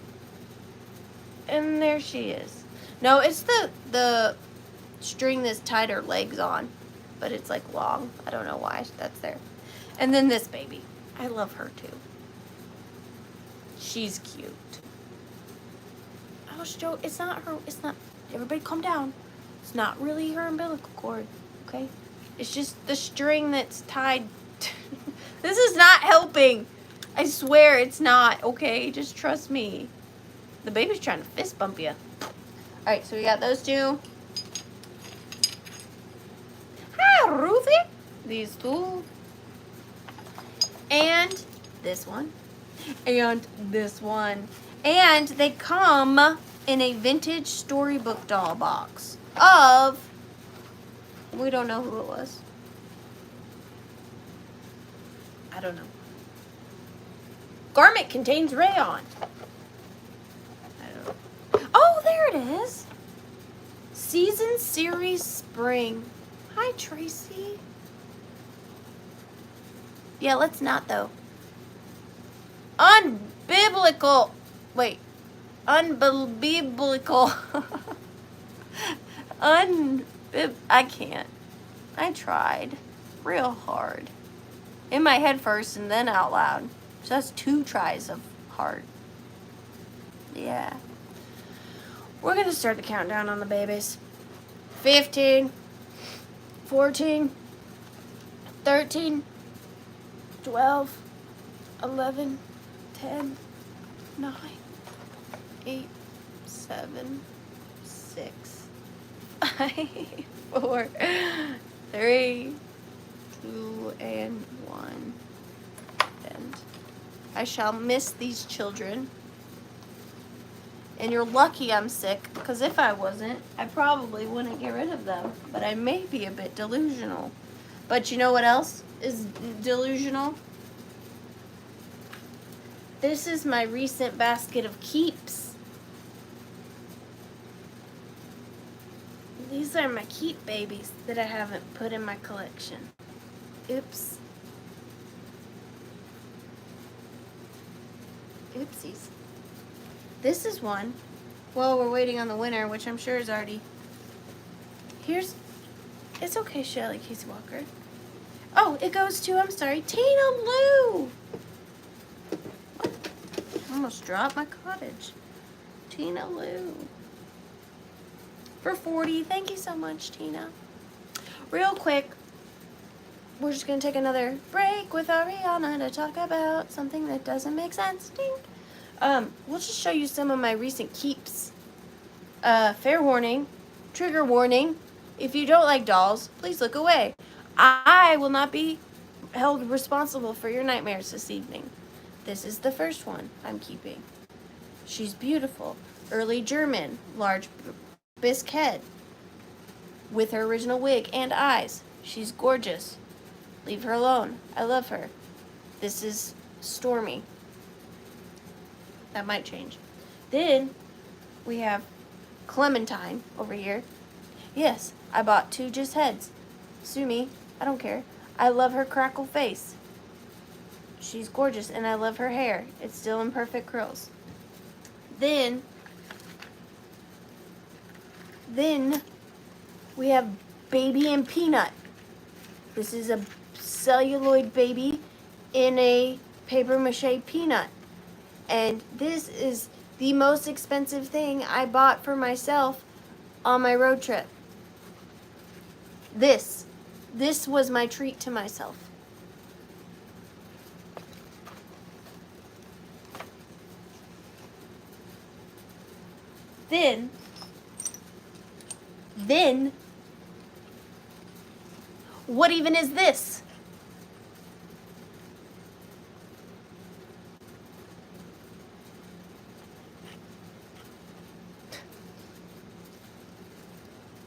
And there she is. No, it's the string that's tied her legs on. But it's like long. I don't know why that's there. And then this baby. I love her too. She's cute. Oh, Joe, it's not her. It's not. Everybody calm down. It's not really her umbilical cord. Okay? It's just the string that's tied. This is not helping. I swear it's not. Okay? Just trust me. The baby's trying to fist bump you. Alright, so we got those two. Hi, Ruthie. These two. And this one. And this one. And they come in a vintage storybook doll box of, we don't know who it was. I don't know. Garment contains rayon. I don't know. Oh, there it is. Season Series Spring. Hi, Tracy. Yeah, let's not, though. Unbiblical. Wait. Unbiblical. I can't. I tried real hard. In my head first and then out loud. So that's 2 tries of hard. Yeah. We're going to start the countdown on the babies. 15, 14, 13, 12, 11, 10, 9, 8, 7, 6, 5, 4, 3, 2, and 1. And I shall miss these children. And you're lucky I'm sick, because if I wasn't, I probably wouldn't get rid of them. But I may be a bit delusional. But you know what else is delusional? This is my recent basket of keeps. These are my keep babies that I haven't put in my collection. Oops. Oopsies. This is one. Well, we're waiting on the winner, which I'm sure is already... Here's... It's okay, Shelly Casey Walker. Oh, it goes to, I'm sorry, Tina Lou! I almost dropped my cottage. Tina Lou. For 40. Thank you so much, Tina. Real quick, we're just going to take another break with Ariana to talk about something that doesn't make sense. Ding. We'll just show you some of my recent keeps. Fair warning, trigger warning. If you don't like dolls, please look away. I will not be held responsible for your nightmares this evening. This is the first one I'm keeping. She's beautiful. Early German, large bisque head, with her original wig and eyes. She's gorgeous. Leave her alone. I love her. This is Stormy. That might change. Then we have Clementine over here. Yes, I bought 2 just heads. Sue me. I don't care. I love her crackle face. She's gorgeous and I love her hair. It's still in perfect curls. Then we have Baby and Peanut. This is a celluloid baby in a paper mache peanut. And this is the most expensive thing I bought for myself on my road trip. This was my treat to myself. Then, what even is this?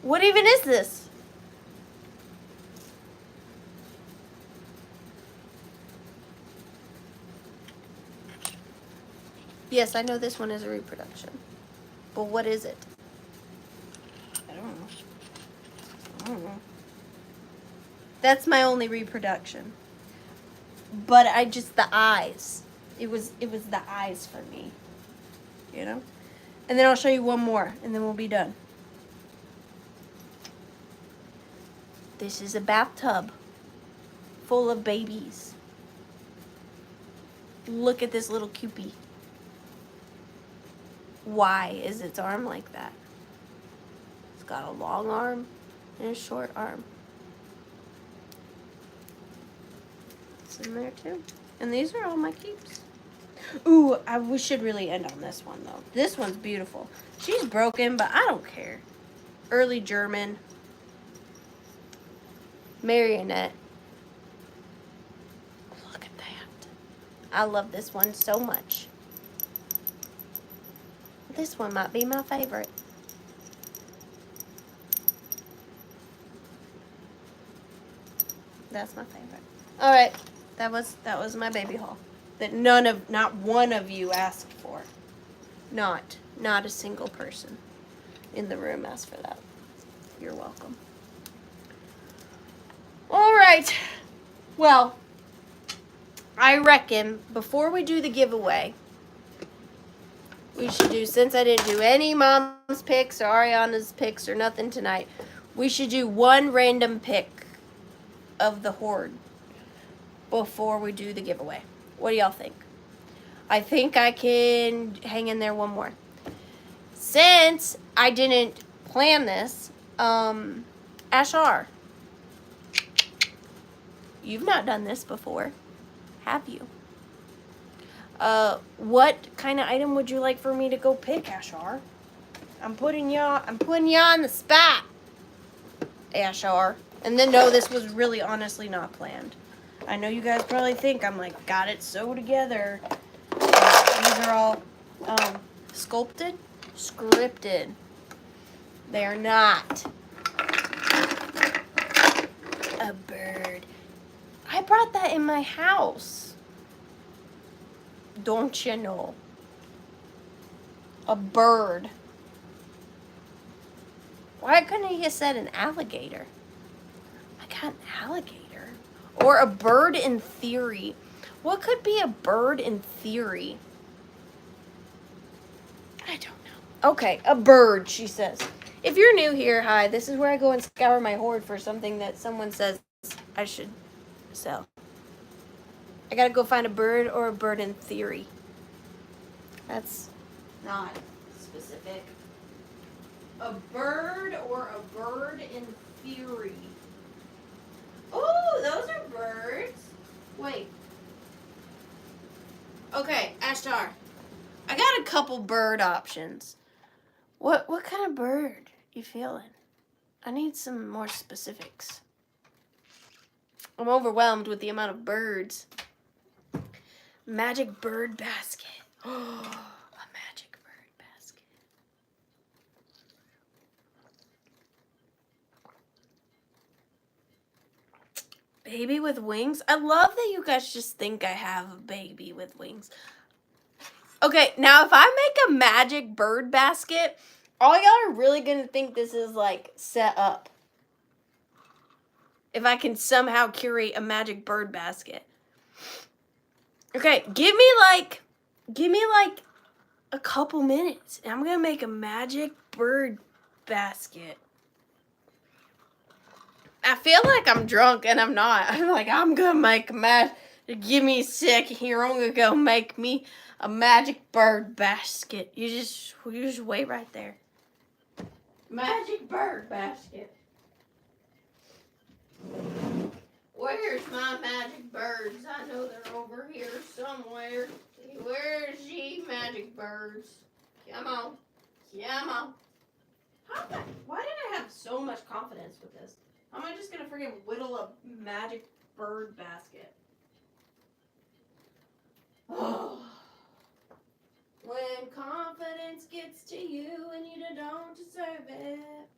What even is this? Yes, I know this one is a reproduction. But what is it? I don't know. That's my only reproduction. but I just, the eyes. It was the eyes for me, you know? And then I'll show you one more, and then we'll be done. This is a bathtub full of babies. Look at this little cupie. Why is its arm like that? It's got a long arm and a short arm. It's in there too. And these are all my keeps. Ooh, we should really end on this one though. This one's beautiful. She's broken, but I don't care. Early German. Marionette. Look at that. I love this one so much. This one might be my favorite. That's my favorite. All right, that was my baby haul. That not one of you asked for. Not a single person in the room asked for that. You're welcome. All right. Well, I reckon before we do the giveaway, we should do, since I didn't do any mom's picks or Ariana's picks or nothing tonight, we should do one random pick of the horde before we do the giveaway. What do y'all think? I think I can hang in there one more. Since I didn't plan this, Ashar, you've not done this before, have you? What kind of item would you like for me to go pick, Ashar? I'm putting y'all on the spot, Ashar. And then no, this was really honestly not planned. I know you guys probably think I'm like, got it so together. These are all sculpted, scripted. They are not. A bird. I brought that in my house. Don't you know? A bird. Why couldn't he have said an alligator? I got an alligator. Or a bird in theory. What could be a bird in theory? I don't know. Okay, a bird, she says. If you're new here, hi, this is where I go and scour my hoard for something that someone says I should sell. I gotta go find a bird or a bird in theory. That's not specific. A bird or a bird in theory. Oh, those are birds. Wait. Okay, Ashtar. I got a couple bird options. What kind of bird you feeling? I need some more specifics. I'm overwhelmed with the amount of birds. Magic bird basket. Oh, a magic bird basket. Baby with wings? I love that you guys just think I have a baby with wings. Okay, now if I make a magic bird basket, all y'all are really gonna think this is like set up. If I can somehow curate a magic bird basket. Okay, give me like a couple minutes, and I'm gonna make a magic bird basket. I feel like I'm drunk, and I'm not. I'm like, I'm gonna make a magic. Give me a second here. I'm gonna go make me a magic bird basket. You just wait right there. Magic bird basket. Where's my magic birds? I know they're over here somewhere. Where's ye magic birds? Come on. Come on. Why did I have so much confidence with this? How am I just going to freaking whittle a magic bird basket? Oh. When confidence gets to you and you don't deserve it,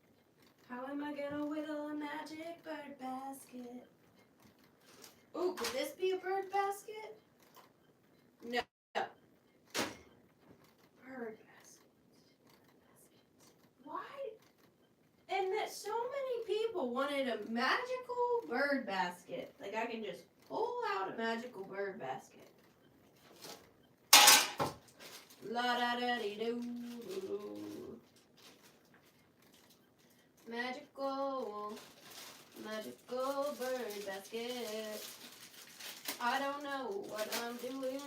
how am I going to whittle a magic bird basket? Ooh, could this be a bird basket? No. Bird basket. Why? And that so many people wanted a magical bird basket. Like I can just pull out out a magical bird basket. La da da dee doo. Magical bird basket. I don't know what I'm doing,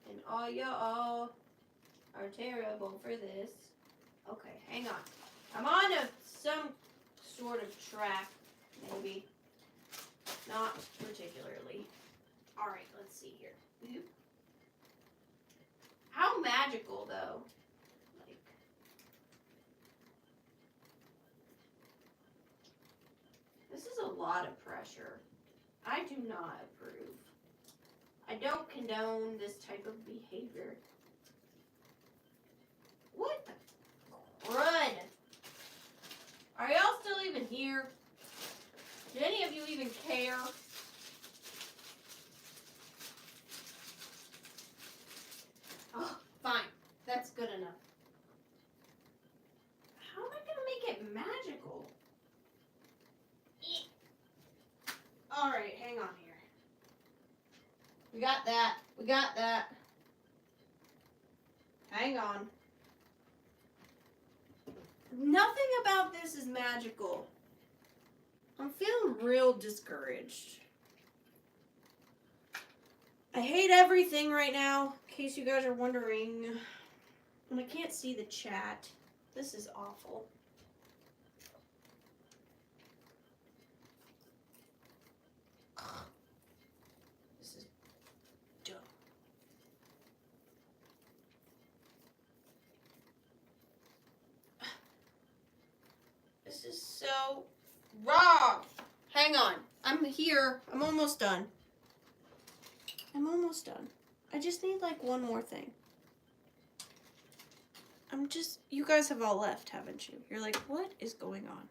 and all y'all are terrible for this. Okay, hang on. I'm on some sort of track, maybe. Not particularly. All right, let's see here. How magical, though. Like, this is a lot of pressure. I do not approve. I don't condone this type of behavior. What the crud? Are y'all still even here? Do any of you even care? Oh, fine. That's good enough. How am I going to make it magical? All right, hang on here. We got that. We got that. Hang on. Nothing about this is magical. I'm feeling real discouraged. I hate everything right now, in case you guys are wondering. And I can't see the chat. This is awful. This is dumb. This is so wrong. Hang on. I'm here. I'm almost done. I just need like one more thing. You guys have all left, haven't you? You're like, what is going on?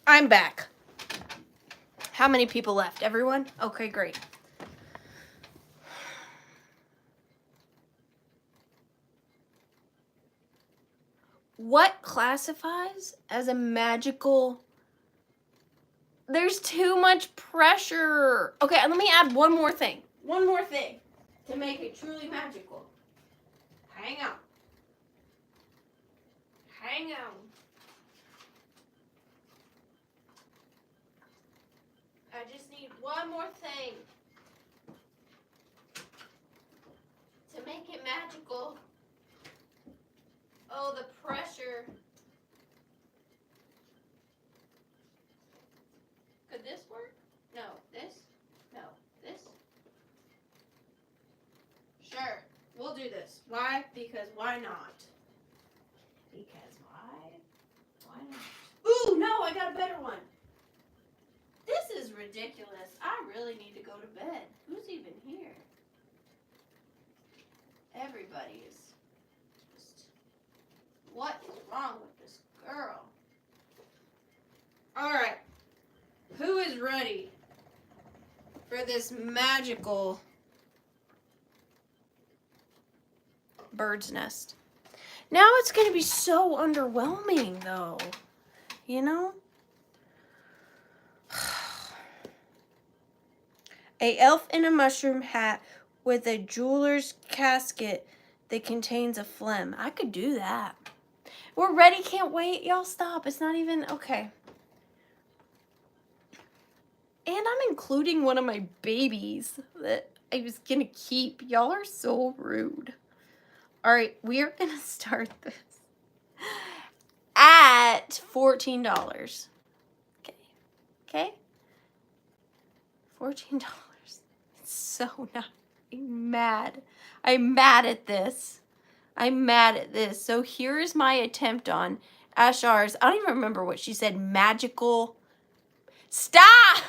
I'm back. How many people left? Everyone? Okay, great. What classifies as a magical? There's too much pressure. Okay, let me add one more thing. One more thing to make it truly magical. Hang on. Hang on. I just need one more thing to make it magical. Oh, the pressure. Could this work? No. This? No. This? Sure. We'll do this. Why? Because why not? Because why? Why not? Ooh, no, I got a better one. This is ridiculous. I really need to go to bed. Who's even here? Everybody is just... What is wrong with this girl? All right. Who is ready for this magical bird's nest? Now it's going to be so underwhelming, though. You know? A elf in a mushroom hat with a jeweler's casket that contains a phlegm. I could do that. We're ready. Can't wait. Y'all stop. It's not even... Okay. And I'm including one of my babies that I was going to keep. Y'all are so rude. All right. We are going to start this at $14. Okay. Okay? $14. It's so not... I'm mad. I'm mad at this. I'm mad at this. So here's my attempt on Ashar's. I don't even remember what she said. Magical. Stop!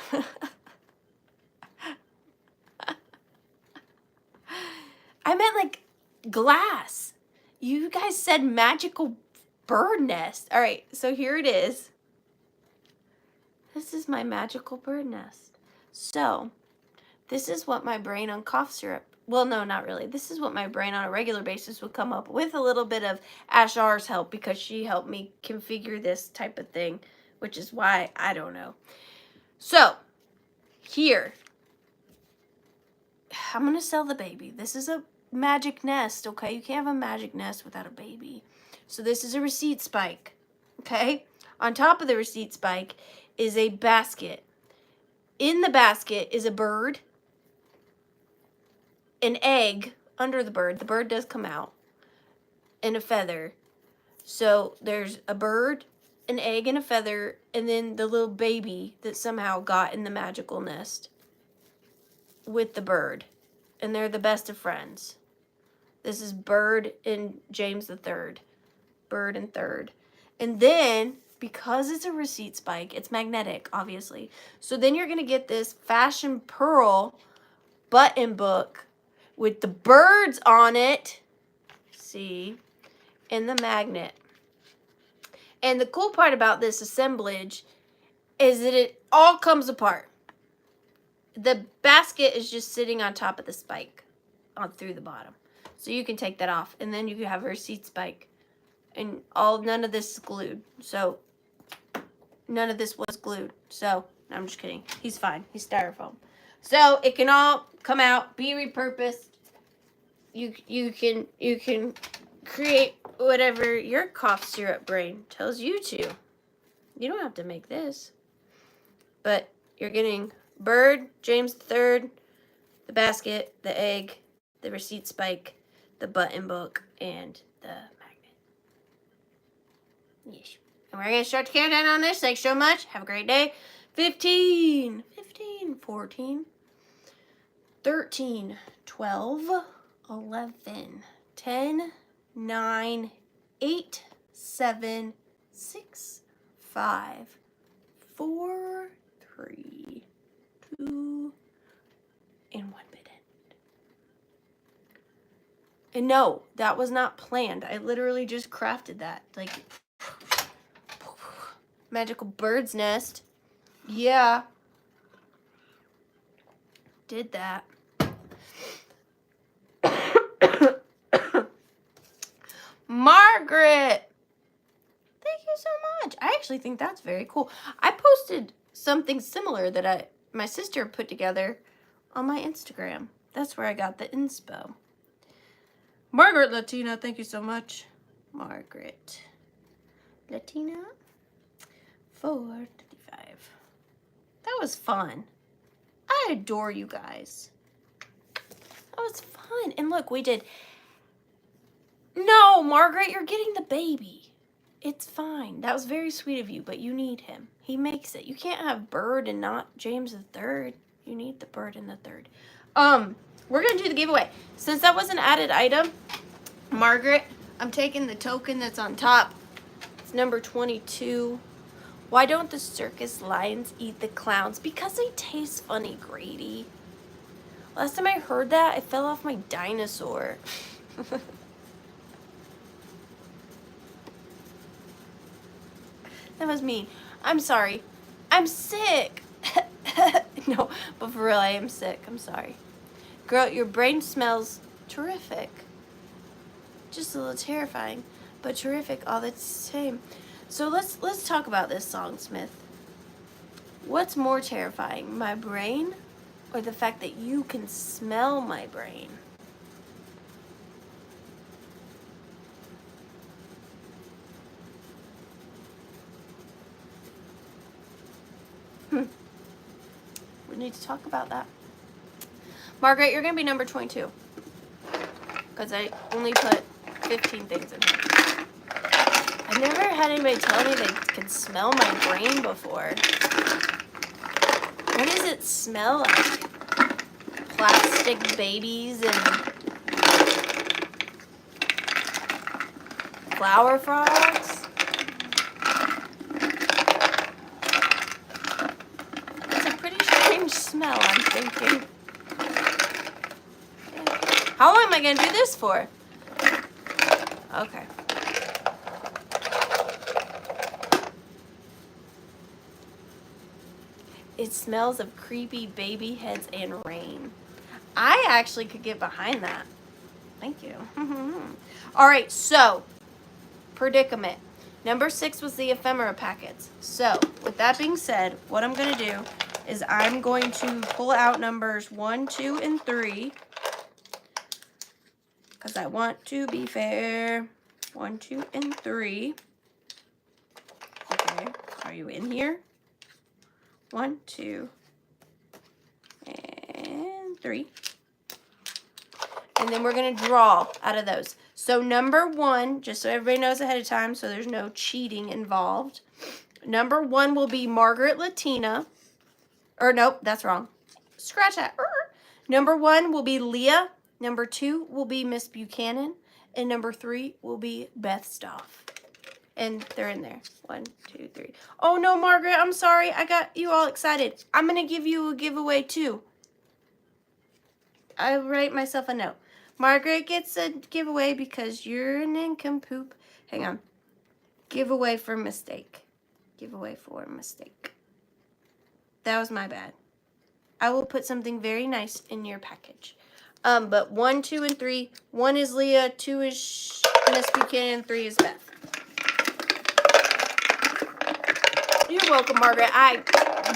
I meant like glass. You guys said magical bird nest. All right, so here it is. This is my magical bird nest. So this is what my brain on cough syrup well, no, not really. This is what my brain on a regular basis would come up with a little bit of Ashar's help, because she helped me configure this type of thing, which is why I don't know. So, here, I'm going to sell the baby. This is a magic nest, okay? You can't have a magic nest without a baby. So this is a receipt spike, okay? On top of the receipt spike is a basket. In the basket is a bird, an egg under the bird. The bird does come out, and a feather. So there's a bird, an egg, and a feather, and then the little baby that somehow got in the magical nest with the bird. And they're the best of friends. This is Bird and James the Third. Bird and Third. And then, because it's a receipt spike, it's magnetic, obviously. So then you're going to get this Fashion Pearl button book with the birds on it. See? And the magnet. And the cool part about this assemblage is that it all comes apart. The basket is just sitting on top of the spike on through the bottom. So you can take that off, and then you can have a receipt spike. And none of this is glued. So none of this was glued. So no, I'm just kidding. He's fine. He's styrofoam. So it can all come out, be repurposed. You can create whatever your cough syrup brain tells you to. You don't have to make this. But you're getting Bird, James III, the basket, the egg, the receipt spike, the button book, and the magnet. Yes. And we're going to start the countdown on this. Thanks so much. Have a great day. 15, 14, 13, 12, 11, 10, 9, 8, 7, 6, 5, 4, 3, 2, and 1 minute. And no, that was not planned. I literally just crafted that. Like, magical bird's nest. Yeah. Did that. Margaret! Thank you so much. I actually think that's very cool. I posted something similar that my sister put together on my Instagram. That's where I got the inspo. Margaret Latina, thank you so much. Margaret Latina, 455. That was fun. I adore you guys. That was fun. And look, we did... No, Margaret, you're getting the baby. It's fine. That was very sweet of you, but you need him. He makes it. You can't have Bird and not James the Third. You need the Bird and the Third. We're going to do the giveaway. Since that was an added item, Margaret, I'm taking the token that's on top. It's number 22. Why don't the circus lions eat the clowns? Because they taste funny, Grady. Last time I heard that, I fell off my dinosaur. That was mean. I'm sorry. I'm sick. No, but for real, I am sick. I'm sorry. Girl, your brain smells terrific. Just a little terrifying, but terrific all the same. So let's talk about this song, Smith. What's more terrifying, my brain or the fact that you can smell my brain? We need to talk about that. Margaret, you're going to be number 22. Because I only put 15 things in here. I've never had anybody tell me they could smell my brain before. What does it smell like? Plastic babies and flower frogs? Smell, I'm thinking. How long am I going to do this for? Okay. It smells of creepy baby heads and rain. I actually could get behind that. Thank you. All right, so predicament. Number 6 was the ephemera packets. So with that being said, what I'm going to do is I'm going to pull out numbers 1, 2, and 3 because I want to be fair. 1, 2, and 3. Okay, are you in here? 1, 2, and 3. And then we're going to draw out of those. So number 1, just so everybody knows ahead of time, so there's no cheating involved. Number 1 will be Margaret Latina. Or nope, that's wrong. Scratch that. Number 1 will be Leah. Number 2 will be Miss Buchanan. And number 3 will be Beth Stoff. And they're in there. 1, 2, 3. Oh no, Margaret, I'm sorry. I got you all excited. I'm going to give you a giveaway too. I write myself a note. Margaret gets a giveaway because you're an nincompoop. Hang on. Giveaway for mistake. Giveaway for mistake. That was my bad. I will put something very nice in your package. But 1, 2, and 3. 1 is Leah, 2 is Miss Buchanan, 3 is Beth. You're welcome, Margaret. I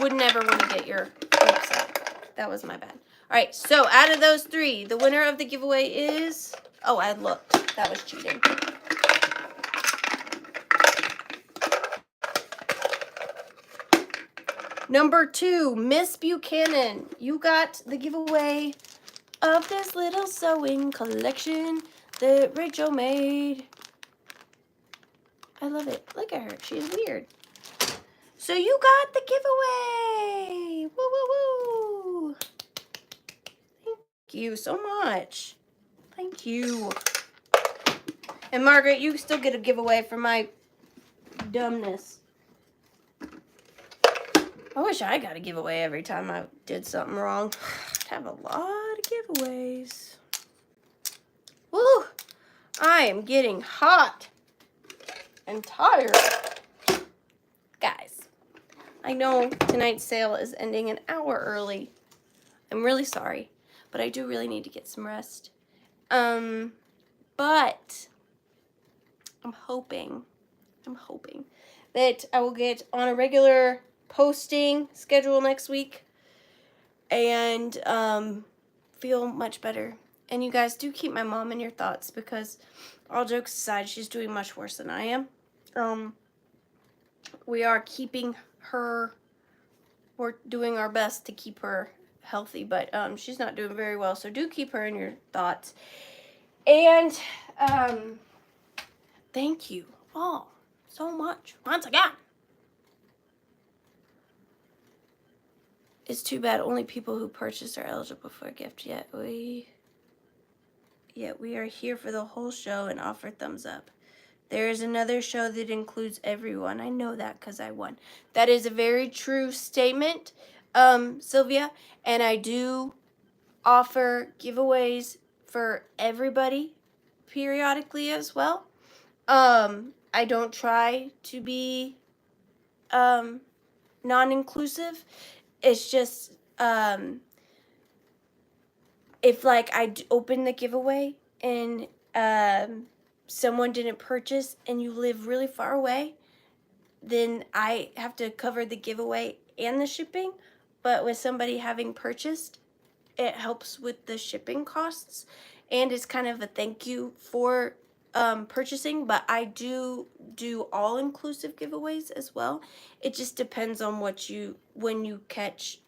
would never want to get your website. That was my bad. All right, so out of those 3, the winner of the giveaway is... Oh, I looked. That was cheating. Number 2, Miss Buchanan. You got the giveaway of this little sewing collection that Rachel made. I love it. Look at her. She's weird. So you got the giveaway. Woo, woo, woo. Thank you so much. Thank you. And Margaret, you still get a giveaway for my dumbness. I wish I got a giveaway every time I did something wrong. I'd have a lot of giveaways. Woo! I am getting hot and tired. Guys, I know tonight's sale is ending an hour early. I'm really sorry, but I do really need to get some rest. But I'm hoping that I will get on a regular posting schedule next week and feel much better. And you guys do keep my mom in your thoughts because, all jokes aside, she's doing much worse than I am. We are keeping her, we're doing our best to keep her healthy, but she's not doing very well, so do keep her in your thoughts. And thank you all so much once again. It's too bad only people who purchased are eligible for a gift. Yet we are here for the whole show and offer thumbs up. There is another show that includes everyone. I know that because I won. That is a very true statement, Sylvia. And I do offer giveaways for everybody periodically as well. I don't try to be non-inclusive. It's just if like I open the giveaway and someone didn't purchase and you live really far away, then I have to cover the giveaway and the shipping. But with somebody having purchased, it helps with the shipping costs, and it's kind of a thank you for purchasing. But I do all-inclusive giveaways as well. It just depends on when you catch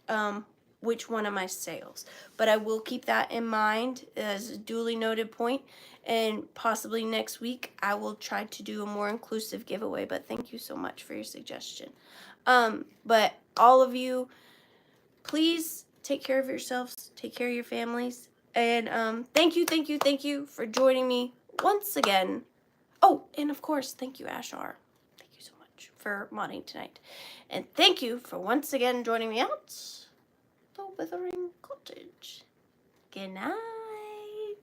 which one of my sales. But I will keep that in mind as a duly noted point, and possibly next week I will try to do a more inclusive giveaway. But thank you so much for your suggestion. But all of you, please take care of yourselves, take care of your families, and thank you for joining me once again. Oh, and of course, thank you, Ashar. Thank you so much for modding tonight. And thank you for once again joining me out The.Withering.Cottage. Good night.